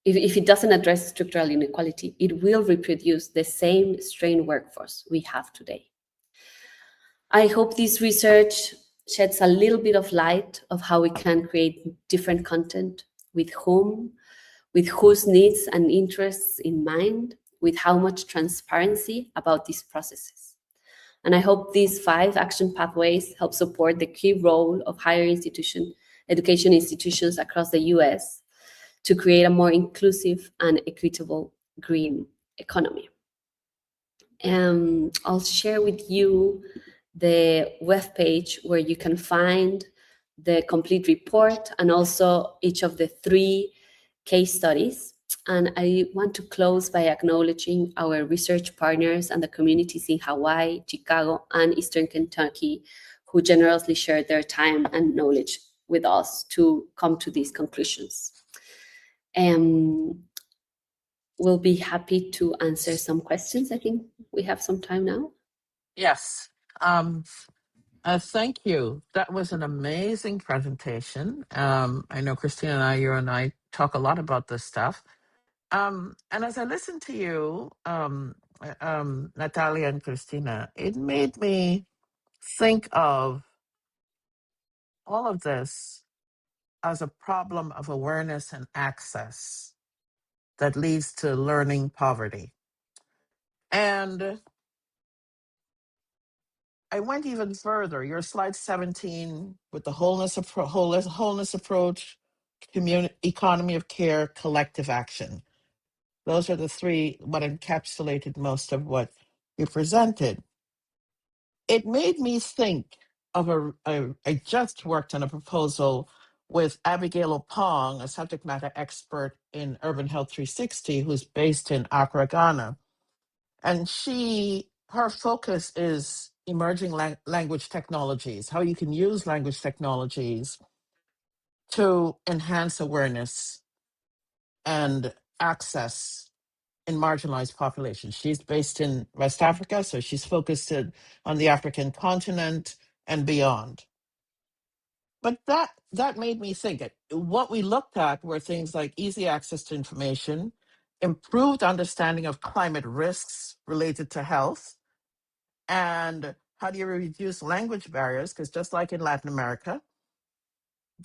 If it doesn't address structural inequality, it will reproduce the same strained workforce we have today. I hope this research sheds a little bit of light of how we can create different content, with whom, with whose needs and interests in mind, with how much transparency about these processes. And I hope these 5 action pathways help support the key role of higher education institutions across the US to create a more inclusive and equitable green economy. I'll share with you the webpage where you can find the complete report and also each of the 3 case studies. And I want to close by acknowledging our research partners and the communities in Hawaii, Chicago, and Eastern Kentucky who generously shared their time and knowledge with us to come to these conclusions. We'll be happy to answer some questions. I think we have some time now. Yes. Thank you. That was an amazing presentation. I know Christina and you and I talk a lot about this stuff. And as I listened to you, Natalia and Christina, it made me think of all of this as a problem of awareness and access that leads to learning poverty. And I went even further. Your slide 17 with the wholeness approach, community, economy of care, collective action. Those are the 3 what encapsulated most of what you presented. It made me think of I just worked on a proposal with Abigail Opong, a subject matter expert in Urban Health 360, who's based in Accra, Ghana. And her focus is emerging language technologies, how you can use language technologies to enhance awareness and access in marginalized populations. She's based in West Africa, so she's focused on the African continent and beyond. But that made me think it. What we looked at were things like easy access to information, improved understanding of climate risks related to health, and how do you reduce language barriers? Because just like in Latin America,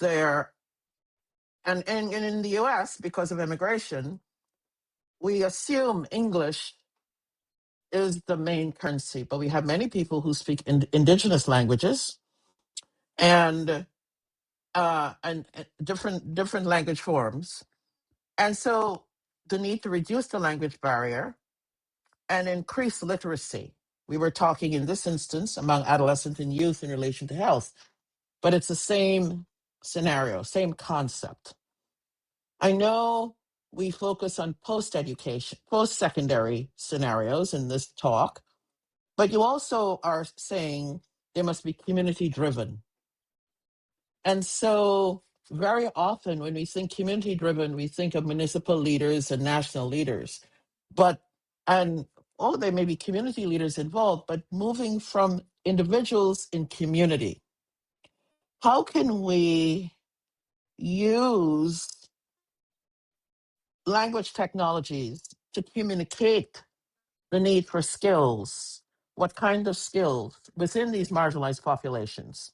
and in the US, because of immigration, we assume English is the main currency, but we have many people who speak indigenous languages and different language forms. And so the need to reduce the language barrier and increase literacy. We were talking in this instance among adolescents and youth in relation to health, but it's the same scenario, same concept. I know we focus on post-education, post-secondary scenarios in this talk, but you also are saying they must be community-driven. And so very often when we think community-driven, we think of municipal leaders and national leaders. There may be community leaders involved, but moving from individuals in community. How can we use language technologies to communicate the need for skills? What kind of skills within these marginalized populations?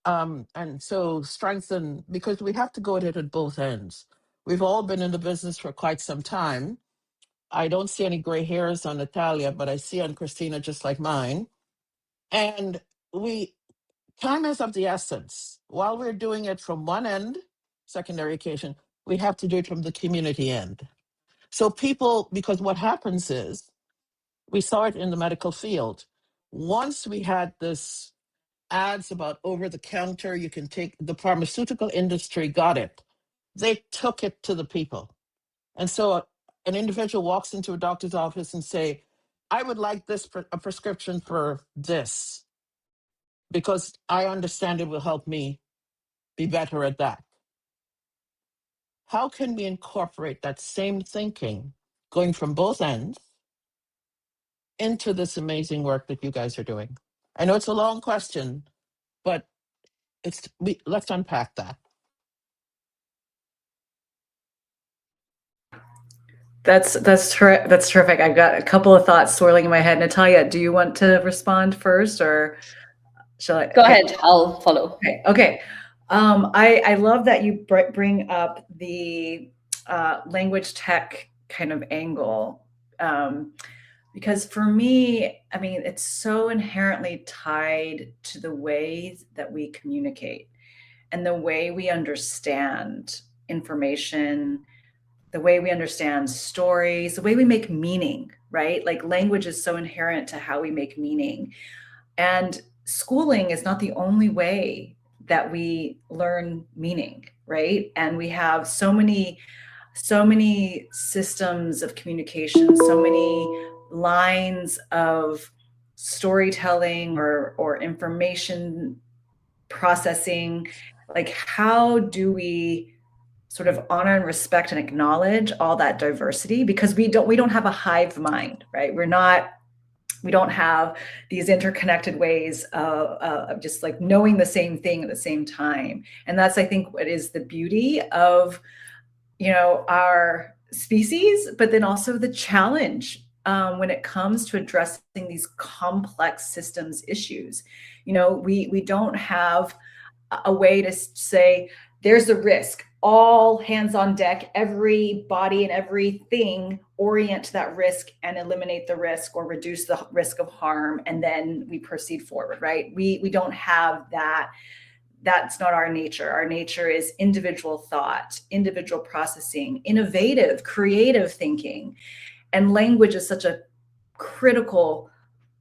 And so strengthen, because we have to go at it at both ends. We've all been in the business for quite some time. I don't see any gray hairs on Natalia, but I see on Christina just like mine. And time is of the essence. While we're doing it from one end, secondary education, we have to do it from the community end. So because what happens is, we saw it in the medical field. Once we had this ads about over the counter, you can take, the pharmaceutical industry got it. They took it to the people. And so an individual walks into a doctor's office and say, I would like a prescription for this, because I understand it will help me be better at that. How can we incorporate that same thinking, going from both ends, into this amazing work that you guys are doing? I know it's a long question, but let's unpack that. That's terrific. I've got a couple of thoughts swirling in my head. Natalia, do you want to respond first, or Shall I? Go ahead, I'll follow. Okay. I love that you bring up the language tech kind of angle. Because for me, I mean, it's so inherently tied to the ways that we communicate and the way we understand information, the way we understand stories, the way we make meaning, right? Like language is so inherent to how we make meaning. And schooling is not the only way that we learn meaning, right? And we have so many systems of communication, so many lines of storytelling or information processing. Like, how do we sort of honor and respect and acknowledge all that diversity? Because we don't have a hive mind, right? We don't have these interconnected ways of just like knowing the same thing at the same time. And that's, I think, what is the beauty of, our species, but then also the challenge when it comes to addressing these complex systems issues. We don't have a way to say, there's a risk, all hands on deck, everybody and everything orient to that risk and eliminate the risk or reduce the risk of harm, and then we proceed forward, right? We don't have that. That's not our nature. Our nature is individual thought, individual processing, innovative, creative thinking. And language is such a critical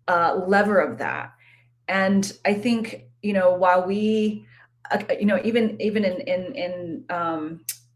lever of that. And I think, while we, even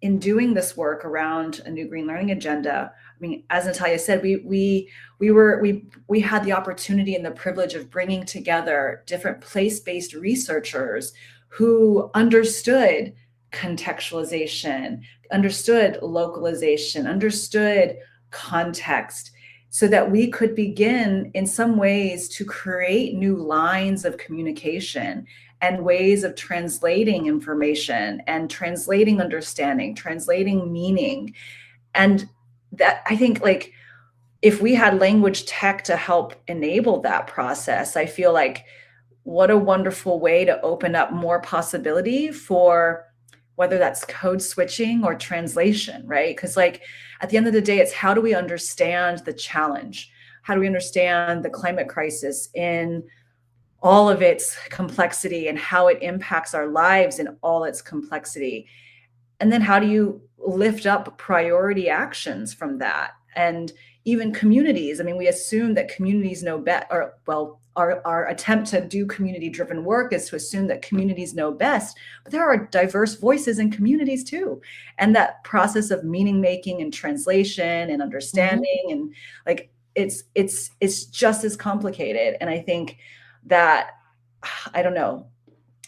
in doing this work around a new green learning agenda, I mean, as Natalia said, we had the opportunity and the privilege of bringing together different place-based researchers who understood contextualization, understood localization, understood context, so that we could begin in some ways to create new lines of communication and ways of translating information and translating understanding, translating meaning. And that, I think, like, if we had language tech to help enable that process, I feel like what a wonderful way to open up more possibility for whether that's code switching or translation, right? Because, like, at the end of the day, it's how do we understand the challenge? How do we understand the climate crisis in all of its complexity and how it impacts our lives in all its complexity? And then how do you lift up priority actions from that? And even communities, I mean, we assume that communities know best, or, well, our attempt to do community-driven work is to assume that communities know best, but there are diverse voices in communities too. And that process of meaning making and translation and understanding, and like, it's just as complicated. And I think that, I don't know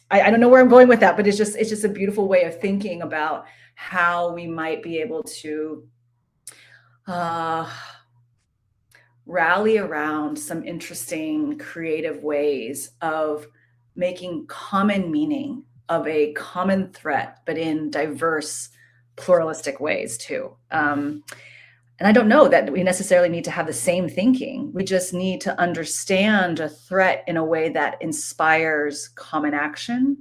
where I'm going with that, but it's just a beautiful way of thinking about how we might be able to rally around some interesting creative ways of making common meaning of a common threat, but in diverse, pluralistic ways too. And I don't know that we necessarily need to have the same thinking. We just need to understand a threat in a way that inspires common action.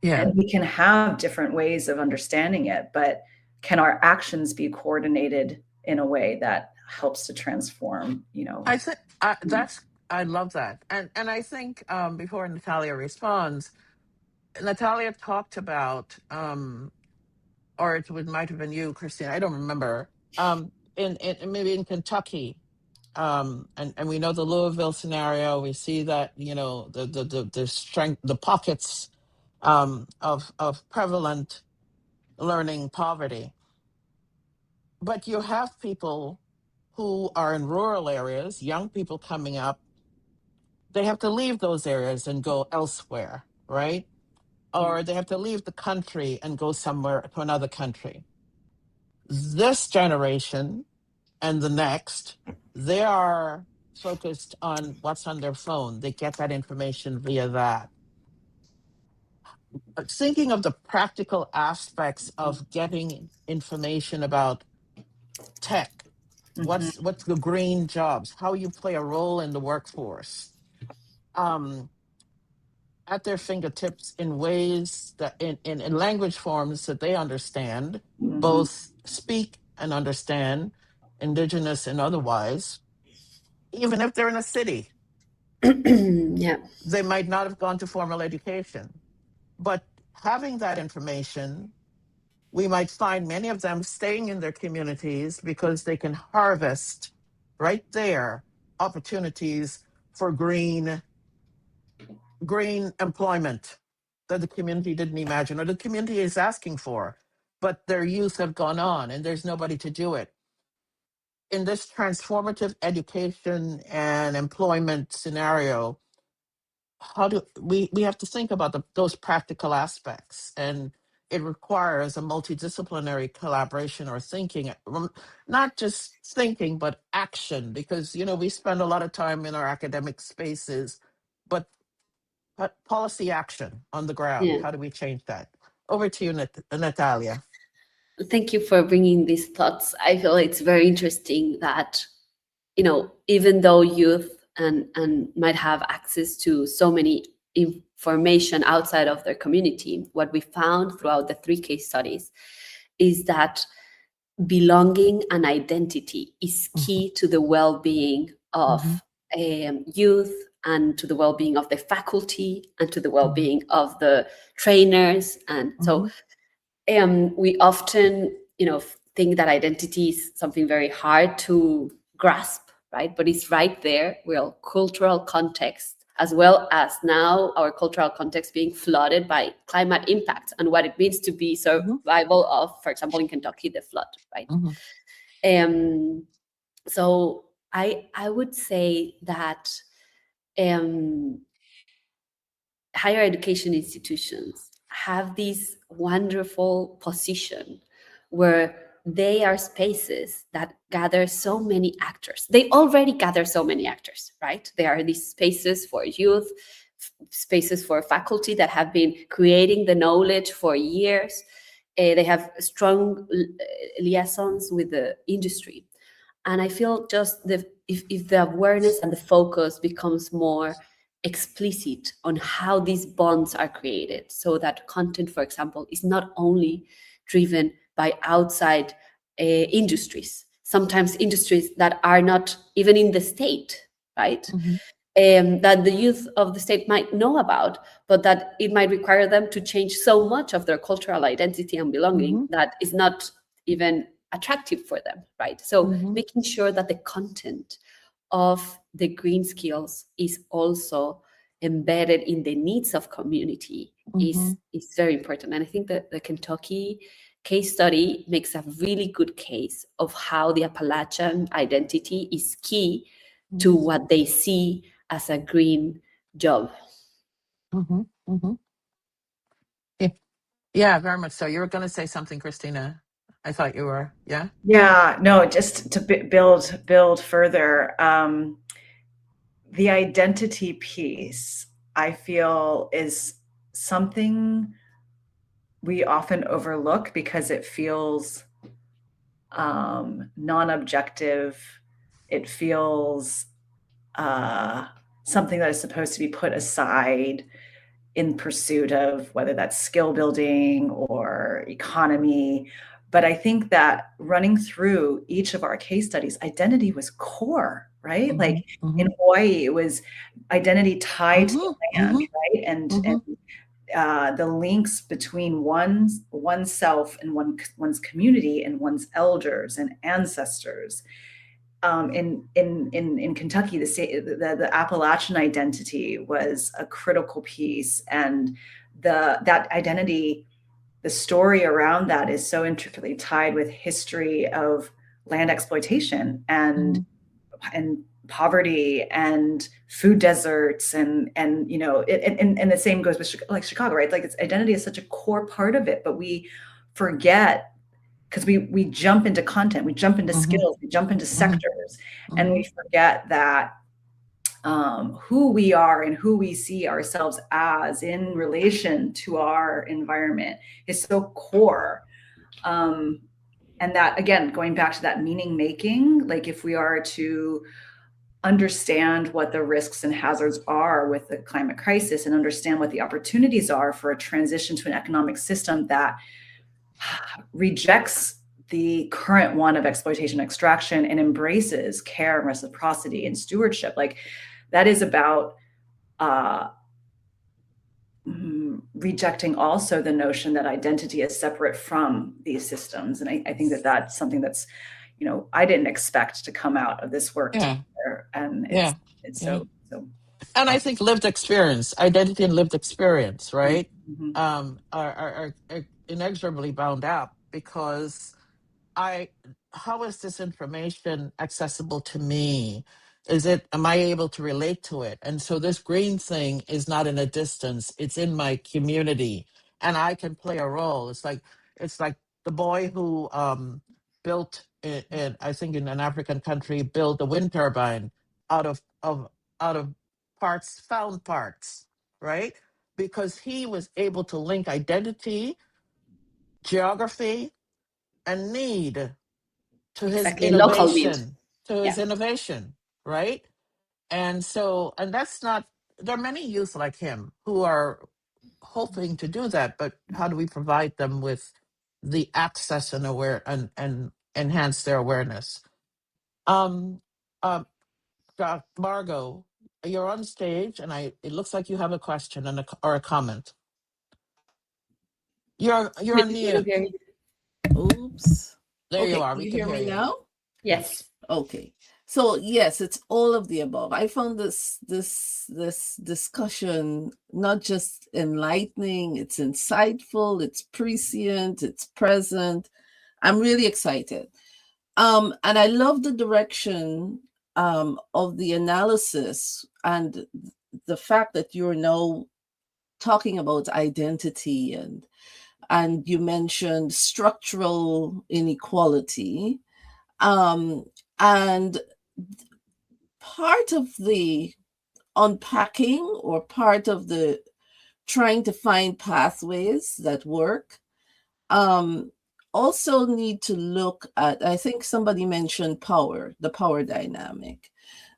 Yeah. And we can have different ways of understanding it, but can our actions be coordinated in a way that helps to transform, I think I love that. And I think before Natalia responds, Natalia talked about, or might have been you, Christina, I don't remember, in maybe in Kentucky, and we know the Louisville scenario. We see that, the strength, the pockets of prevalent learning poverty. But you have people who are in rural areas, young people coming up, they have to leave those areas and go elsewhere, right? Or they have to leave the country and go somewhere to another country. This generation and the next, they are focused on what's on their phone. They get that information via that. But thinking of the practical aspects of getting information about tech, what's the green jobs, how you play a role in the workforce. at their fingertips in ways that in language forms that they understand, both speak and understand, indigenous and otherwise, even if they're in a city. Yeah. They might not have gone to formal education, but having that information, we might find many of them staying in their communities because they can harvest right there opportunities for green employment that the community didn't imagine or the community is asking for, but their youth have gone on and there's nobody to do it. In this transformative education and employment scenario, how do we have to think about those practical aspects, and it requires a multidisciplinary collaboration or thinking, not just thinking but action, because we spend a lot of time in our academic spaces, but policy action on the ground. Yeah. How do we change that? Over to you, Natalia. Thank you for bringing these thoughts. I feel it's very interesting that, even though youth and might have access to so many information outside of their community, what we found throughout the 3 case studies is that belonging and identity is key to the well-being of youth, and to the well-being of the faculty, and to the well-being of the trainers. And so we often, think that identity is something very hard to grasp, right? But it's right there. Well, cultural context, as well as now our cultural context being flooded by climate impacts and what it means to be survival of, for example, in Kentucky, the flood, right? So I would say that higher education institutions have this wonderful position where they are spaces that gather so many actors. They already gather so many actors, right? They are these spaces for youth, spaces for faculty that have been creating the knowledge for years. They have strong liaisons with the industry. And I feel just if the awareness and the focus becomes more explicit on how these bonds are created, so that content, for example, is not only driven by outside industries, sometimes industries that are not even in the state, right? That the youth of the state might know about, but that it might require them to change so much of their cultural identity and belonging that is not even attractive for them, right? So making sure that the content of the green skills is also embedded in the needs of community is very important. And I think that the Kentucky case study makes a really good case of how the Appalachian identity is key to what they see as a green job. Yeah, very much so. You were going to say something, Christina. I thought you were. Yeah. Yeah. No, just to build further. The identity piece, I feel, is something we often overlook because it feels non-objective. It feels something that is supposed to be put aside in pursuit of whether that's skill building or economy. But I think that running through each of our case studies, identity was core, right? Like in Hawaii, it was identity tied to the land, right? And the links between oneself and one's community and one's elders and ancestors. In Kentucky, the Appalachian identity was a critical piece, and that identity, the story around that is so intricately tied with history of land exploitation and poverty and food deserts and the same goes with like Chicago, right? Like its identity is such a core part of it, but we forget because we jump into content, we jump into skills, we jump into sectors, and we forget that who we are and who we see ourselves as in relation to our environment is so core. And that, again, going back to that meaning making, like if we are to understand what the risks and hazards are with the climate crisis and understand what the opportunities are for a transition to an economic system that rejects the current one of exploitation and extraction and embraces care and reciprocity and stewardship. Like, that is about rejecting also the notion that identity is separate from these systems. And I think that that's something that's, you know, I didn't expect to come out of this work together. And it's so. And I think lived experience, identity and lived experience, right, are inexorably bound up, because how is this information accessible to me? Am I able to relate to it? And so this green thing is not in a distance, it's in my community, and I can play a role. It's like the boy who built I think in an African country, built a wind turbine out of found parts, right? Because he was able to link identity, geography, and need to his local need. innovation, right? And so, and that's not, there are many youth like him who are hoping to do that, but how do we provide them with the access and and enhance their awareness? Margot, you're on stage, and it looks like you have a question or a comment. You're on mute. Oops. There you Okay, are. can We you can hear me now? Yes. Okay. So yes, it's all of the above. I found this discussion not just enlightening, it's insightful, it's prescient, it's present. I'm really excited. And I love the direction of the analysis and the fact that you're now talking about identity, and you mentioned structural inequality. And part of the unpacking, or part of the trying to find pathways that work, also need to look at, I think somebody mentioned the power dynamic,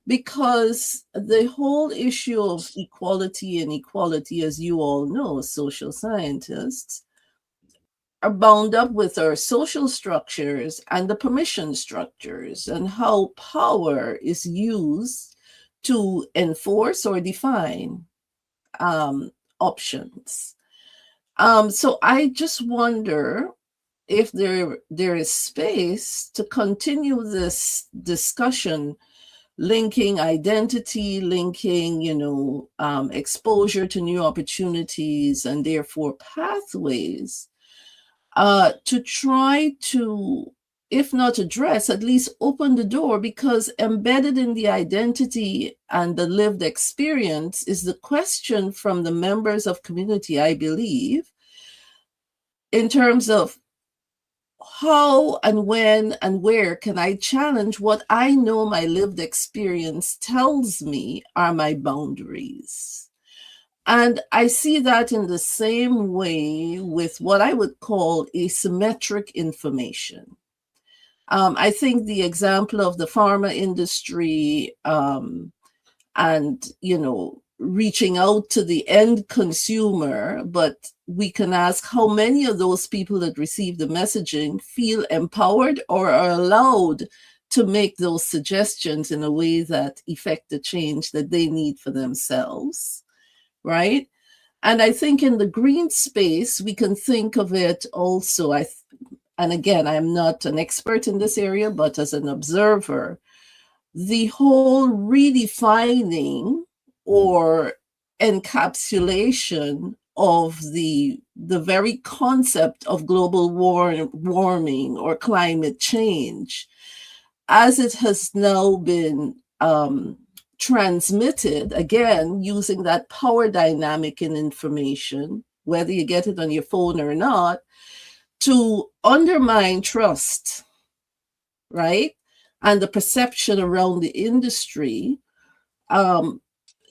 because the whole issue of equality and equality, as you all know, social scientists, are bound up with our social structures and the permission structures, and how power is used to enforce or define options. So I just wonder if there is space to continue this discussion, linking identity, linking, exposure to new opportunities, and therefore pathways, to try to, if not address, at least open the door, because embedded in the identity and the lived experience is the question from the members of community, I believe, in terms of how and when and where can I challenge what I know my lived experience tells me are my boundaries. And I see that in the same way with what I would call asymmetric information. I think the example of the pharma industry and, reaching out to the end consumer, but we can ask how many of those people that receive the messaging feel empowered or are allowed to make those suggestions in a way that affect the change that they need for themselves, right? And I think in the green space, we can think of it also, and again, I'm not an expert in this area, but as an observer, the whole redefining or encapsulation of the very concept of global warming or climate change, as it has now been transmitted, again, using that power dynamic in information, whether you get it on your phone or not, to undermine trust, right? And the perception around the industry.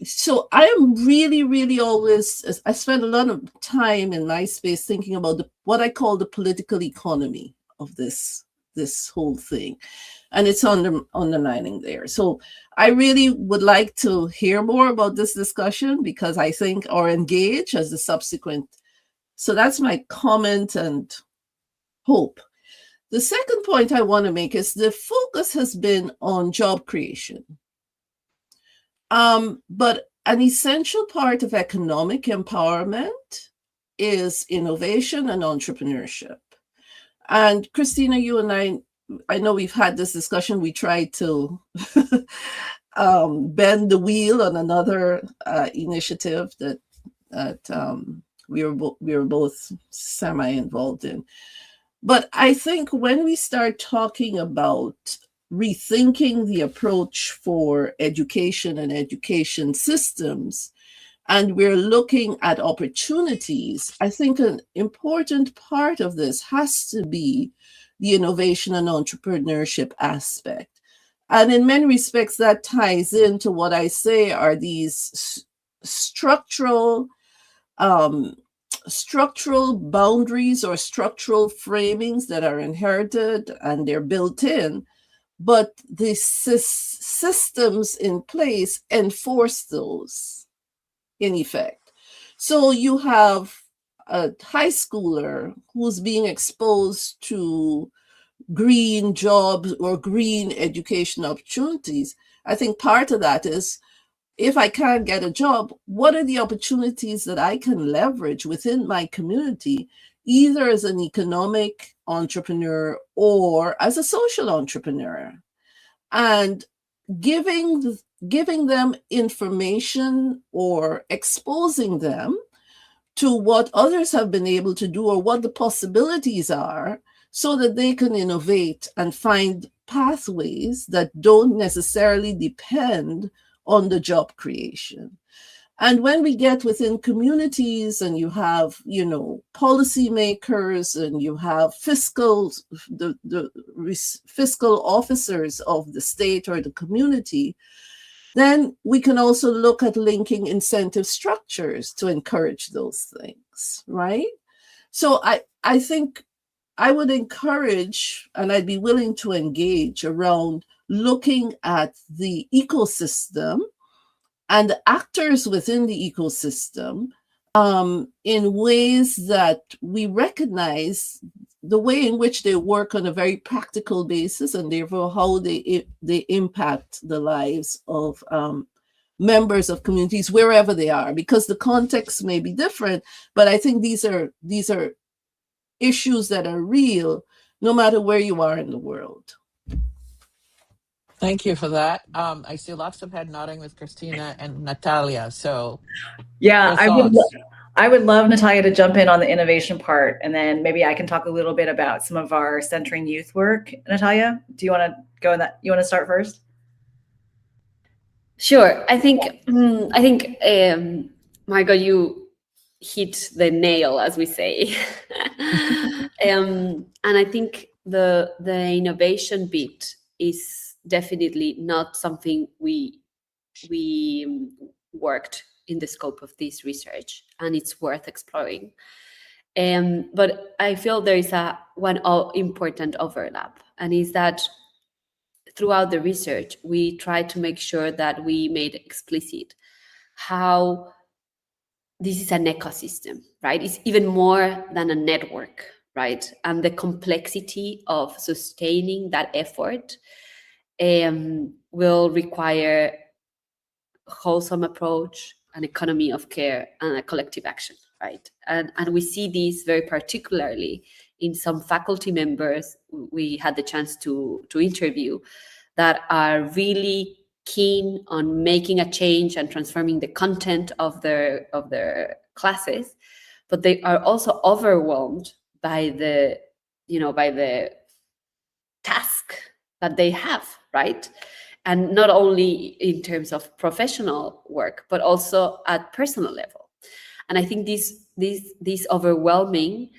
So I am really, really always, I spend a lot of time in my space thinking about what I call the political economy of this this whole thing. And it's underlining there. So I really would like to hear more about this discussion, because I think, or engage as the subsequent. So that's my comment and hope. The second point I want to make is the focus has been on job creation. But an essential part of economic empowerment is innovation and entrepreneurship. And Christina, you and I know we've had this discussion. We tried to bend the wheel on another initiative that we were both semi-involved in. But I think when we start talking about rethinking the approach for education and education systems, and we're looking at opportunities, I think an important part of this has to be the innovation and entrepreneurship aspect. And in many respects, that ties into what I say are these structural boundaries or structural framings that are inherited and they're built in, but the systems in place enforce those in effect. So you have a high schooler who's being exposed to green jobs or green education opportunities. I think part of that is, if I can't get a job, what are the opportunities that I can leverage within my community, either as an economic entrepreneur or as a social entrepreneur? And giving them information or exposing them to what others have been able to do or what the possibilities are, so that they can innovate and find pathways that don't necessarily depend on the job creation. And when we get within communities and you have, policymakers and you have the fiscal officers of the state or the community, then we can also look at linking incentive structures to encourage those things, right? So I think I would encourage, and I'd be willing to engage around looking at the ecosystem and the actors within the ecosystem in ways that we recognize the way in which they work on a very practical basis, and therefore how they impact the lives of members of communities wherever they are, because the context may be different. But I think these are issues that are real no matter where you are in the world. Thank you for that. I see lots of head nodding with Christina and Natalia. So yeah, thoughts? I would love Natalia to jump in on the innovation part, and then maybe I can talk a little bit about some of our centering youth work. Natalia, do you want to go in that? You want to start first? Sure. I think Margot, you hit the nail, as we say. And I think the innovation bit is definitely not something we worked in the scope of this research, and it's worth exploring. But I feel there is one important overlap, and is that throughout the research, we tried to make sure that we made explicit how this is an ecosystem, right? It's even more than a network, right? And the complexity of sustaining that effort will require a wholesome approach, an economy of care, and a collective action, right? And we see this very particularly in some faculty members we had the chance to interview that are really keen on making a change and transforming the content of their classes, but they are also overwhelmed by the task that they have, right? And not only in terms of professional work, but also at personal level. And I think this overwhelming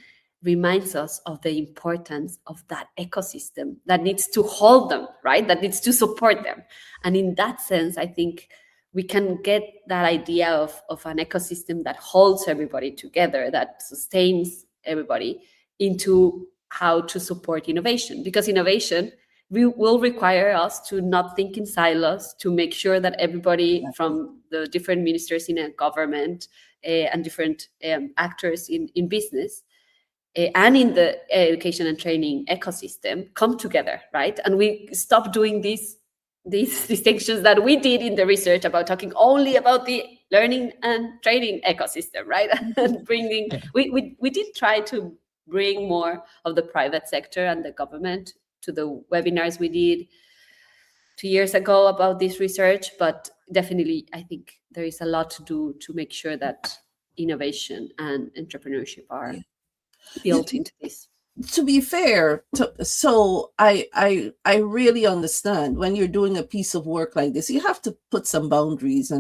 reminds us of the importance of that ecosystem that needs to hold them, right? That needs to support them. And in that sense, I think we can get that idea of an ecosystem that holds everybody together, that sustains everybody, into how to support innovation, because innovation will require us to not think in silos, to make sure that everybody from the different ministers in a government and different actors in business and in the education and training ecosystem come together, right? And we stop doing these distinctions that we did in the research about talking only about the learning and training ecosystem, right? And bringing, we did try to bring more of the private sector and the government to the webinars we did 2 years ago about this research, but definitely I think there is a lot to do to make sure that innovation and entrepreneurship are built into this. To be fair, so I really understand when you're doing a piece of work like this, you have to put some boundaries.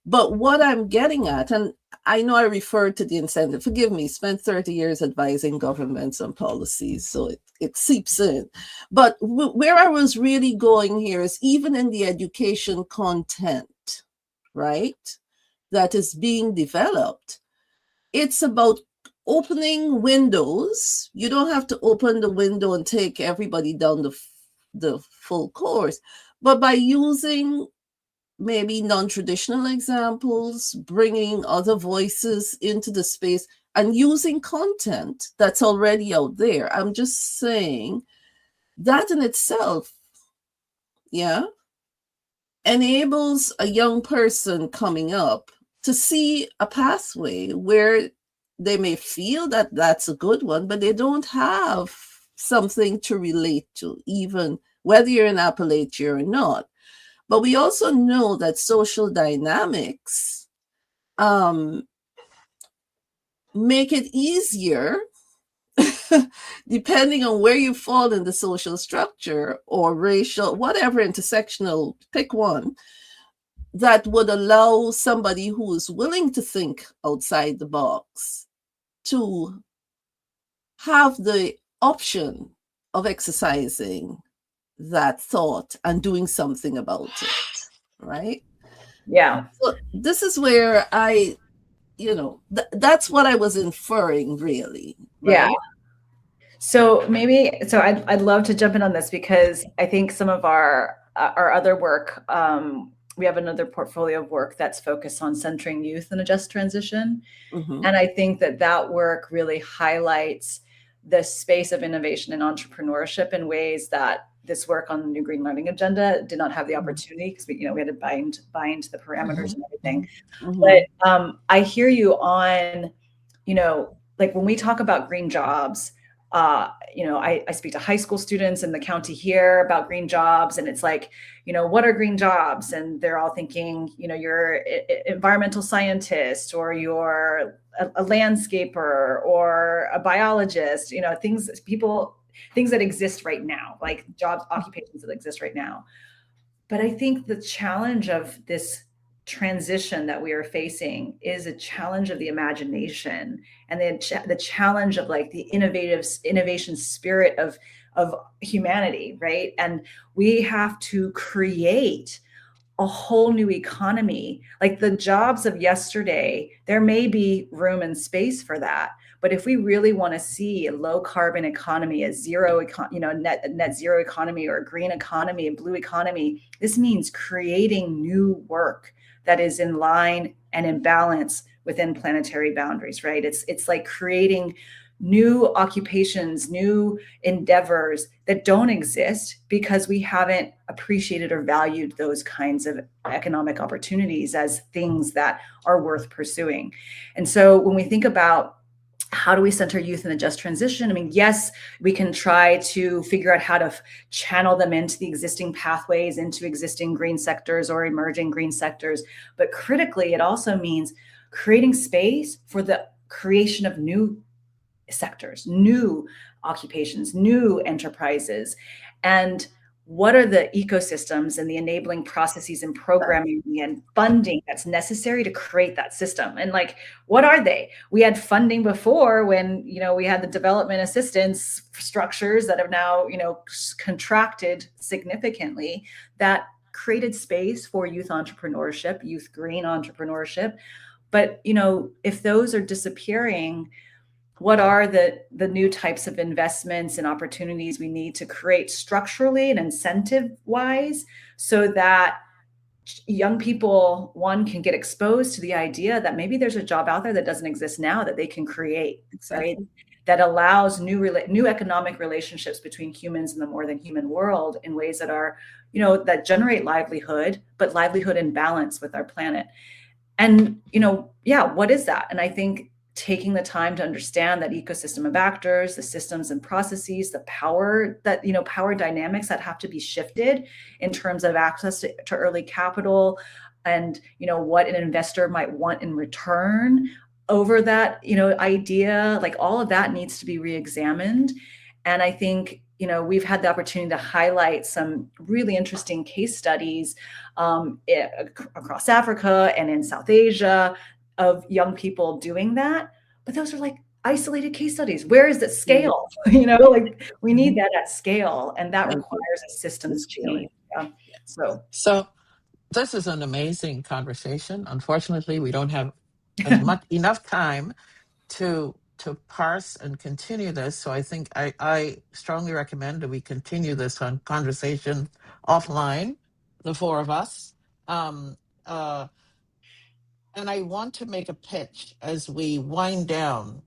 But what I'm getting at, and I know I referred to the incentive, forgive me, spent 30 years advising governments on policies, so it seeps in. But where I was really going here is even in the education content, right, that is being developed, it's about opening windows. You don't have to open the window and take everybody down the full course, but by using maybe non-traditional examples, bringing other voices into the space and using content that's already out there. I'm just saying that in itself, enables a young person coming up to see a pathway where they may feel that that's a good one, but they don't have something to relate to, even whether you're in Appalachia or not. But we also know that social dynamics make it easier, depending on where you fall in the social structure or racial, whatever, intersectional, pick one, that would allow somebody who is willing to think outside the box to have the option of exercising that thought and doing something about it, right? Yeah. So this is where I, that's what I was inferring, really. Right? Yeah. So I'd love to jump in on this, because I think some of our other work, we have another portfolio of work that's focused on centering youth in a just transition. Mm-hmm. And I think that work really highlights the space of innovation and entrepreneurship in ways that this work on the New Green Learning Agenda did not have the opportunity, because we had to bind the parameters and everything. Mm-hmm. But I hear you on, like when we talk about green jobs, I speak to high school students in the county here about green jobs, and it's like, what are green jobs? And they're all thinking, you're an environmental scientist, or you're a landscaper, or a biologist, things that exist right now, like jobs, occupations that exist right now. But I think the challenge of this transition that we are facing is a challenge of the imagination, and the challenge of like the innovation spirit of humanity, right? And we have to create a whole new economy. Like the jobs of yesterday, there may be room and space for that. But if we really want to see a low carbon economy, a net zero economy, or a green economy, a blue economy, this means creating new work that is in line and in balance within planetary boundaries, right? It's like creating new occupations, new endeavors that don't exist because we haven't appreciated or valued those kinds of economic opportunities as things that are worth pursuing. And so when we think about how do we center youth in a just transition? I mean, yes, we can try to figure out how to channel them into the existing pathways, into existing green sectors or emerging green sectors. But critically, it also means creating space for the creation of new sectors, new occupations, new enterprises. And what are the ecosystems and the enabling processes and programming and funding that's necessary to create that system? And like, what are they? We had funding before when, we had the development assistance structures that have now, contracted significantly, that created space for youth entrepreneurship, youth green entrepreneurship. But, if those are disappearing, what are the new types of investments and opportunities we need to create structurally and incentive wise, so that young people, one, can get exposed to the idea that maybe there's a job out there that doesn't exist now that they can create, Exactly. right? That allows new economic relationships between humans in the more than human world in ways that are, that generate livelihood, but livelihood in balance with our planet. And, what is that? And I think taking the time to understand that ecosystem of actors, the systems and processes, the power power dynamics that have to be shifted in terms of access to early capital, and, what an investor might want in return over that, idea, like all of that needs to be reexamined. And I think, we've had the opportunity to highlight some really interesting case studies across Africa and in South Asia of young people doing that. But those are like isolated case studies. Where is the scale? Like we need that at scale, and that requires a systems change. Yeah. So this is an amazing conversation. Unfortunately, we don't have enough time to parse and continue this. So I think I strongly recommend that we continue this conversation offline, the four of us. Um, uh, and I want to make a pitch as we wind down.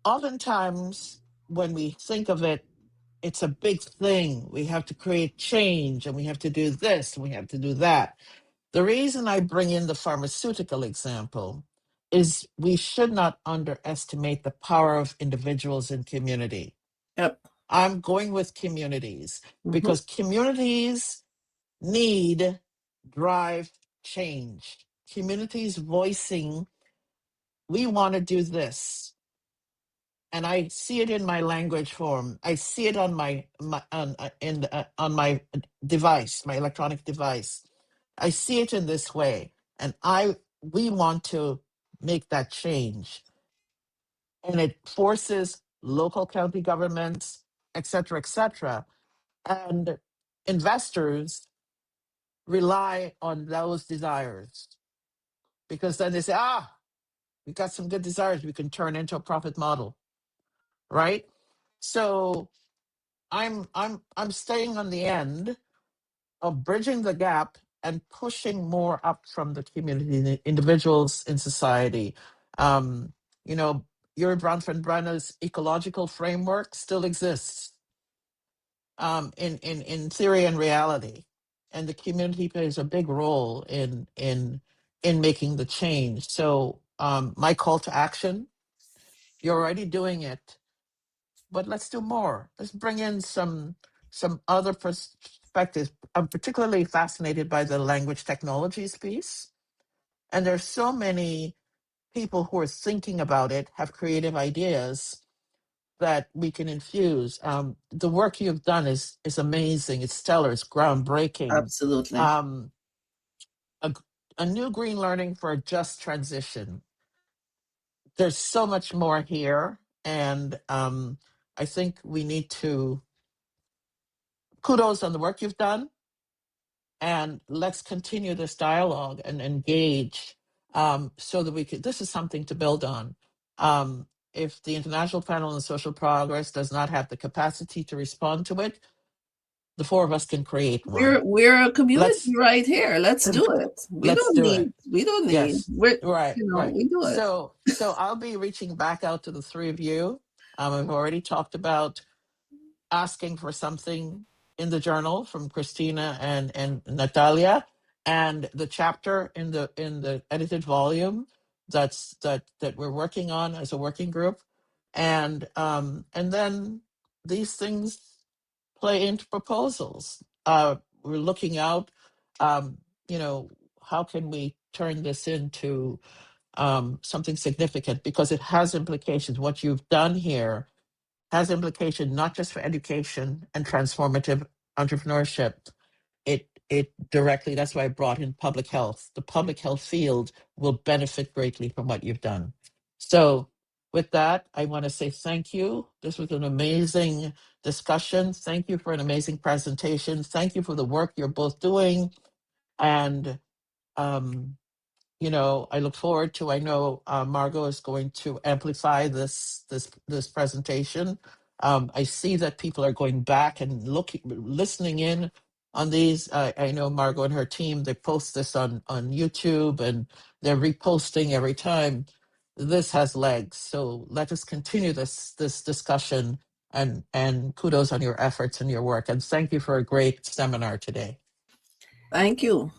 Oftentimes, when we think of it, it's a big thing. We have to create change, and we have to do this, and we have to do that. The reason I bring in the pharmaceutical example is we should not underestimate the power of individuals in community. Yep. I'm going with communities because communities drive change. Communities voicing, we want to do this. And I see it in my language form. I see it on on my device, my electronic device. I see it in this way, and we want to make that change, and it forces local county governments, et cetera, and investors rely on those desires, because then they say, we got some good desires we can turn into a profit model, right? So I'm staying on the end of bridging the gap and pushing more up from the community, the individuals in society. Um, you know, Yuri Bronfenbrenner's ecological framework still exists in theory and reality, and the community plays a big role in making the change. So my call to action: you're already doing it, but let's do more. Let's bring in some other perspectives. I'm particularly fascinated by the language technologies piece, and there's so many people who are thinking about it, have creative ideas that we can infuse. The work you've done is amazing. It's stellar. It's groundbreaking. Absolutely. A new green learning for a just transition. There's so much more here, and I think we need to kudos on the work you've done, and let's continue this dialogue and engage, so that we could. This is something to build on. If the International Panel on Social Progress does not have the capacity to respond to it, the four of us can create one. We're a community right here. Let's do it. We don't need. Yes. We're right. we do it. So I'll be reaching back out to the three of you. I've already talked about asking for something in the journal from Christina and Natalia, and the chapter in the edited volume that we're working on as a working group, and then these things play into proposals. We're looking out, you know, how can we turn this into something significant, because it has implications. What you've done here has implication not just for education and transformative entrepreneurship. It directly, that's why I brought in public health. The public health field will benefit greatly from what you've done. So with that, I want to say thank you. This was an amazing discussion. Thank you for an amazing presentation. Thank you for the work you're both doing. And I look forward to. I know Margot is going to amplify this presentation. I see that people are going back and listening in on these. I know Margot and her team, they post this on YouTube, and they're reposting every time. This has legs, so let us continue this discussion. And kudos on your efforts and your work. And thank you for a great seminar today. Thank you.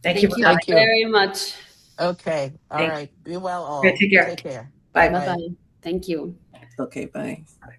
Thank you. Thank you very much. Okay. All Thank right. Be well all. Take care. Take care. Bye. Bye-bye. Thank you. Okay, bye. Bye.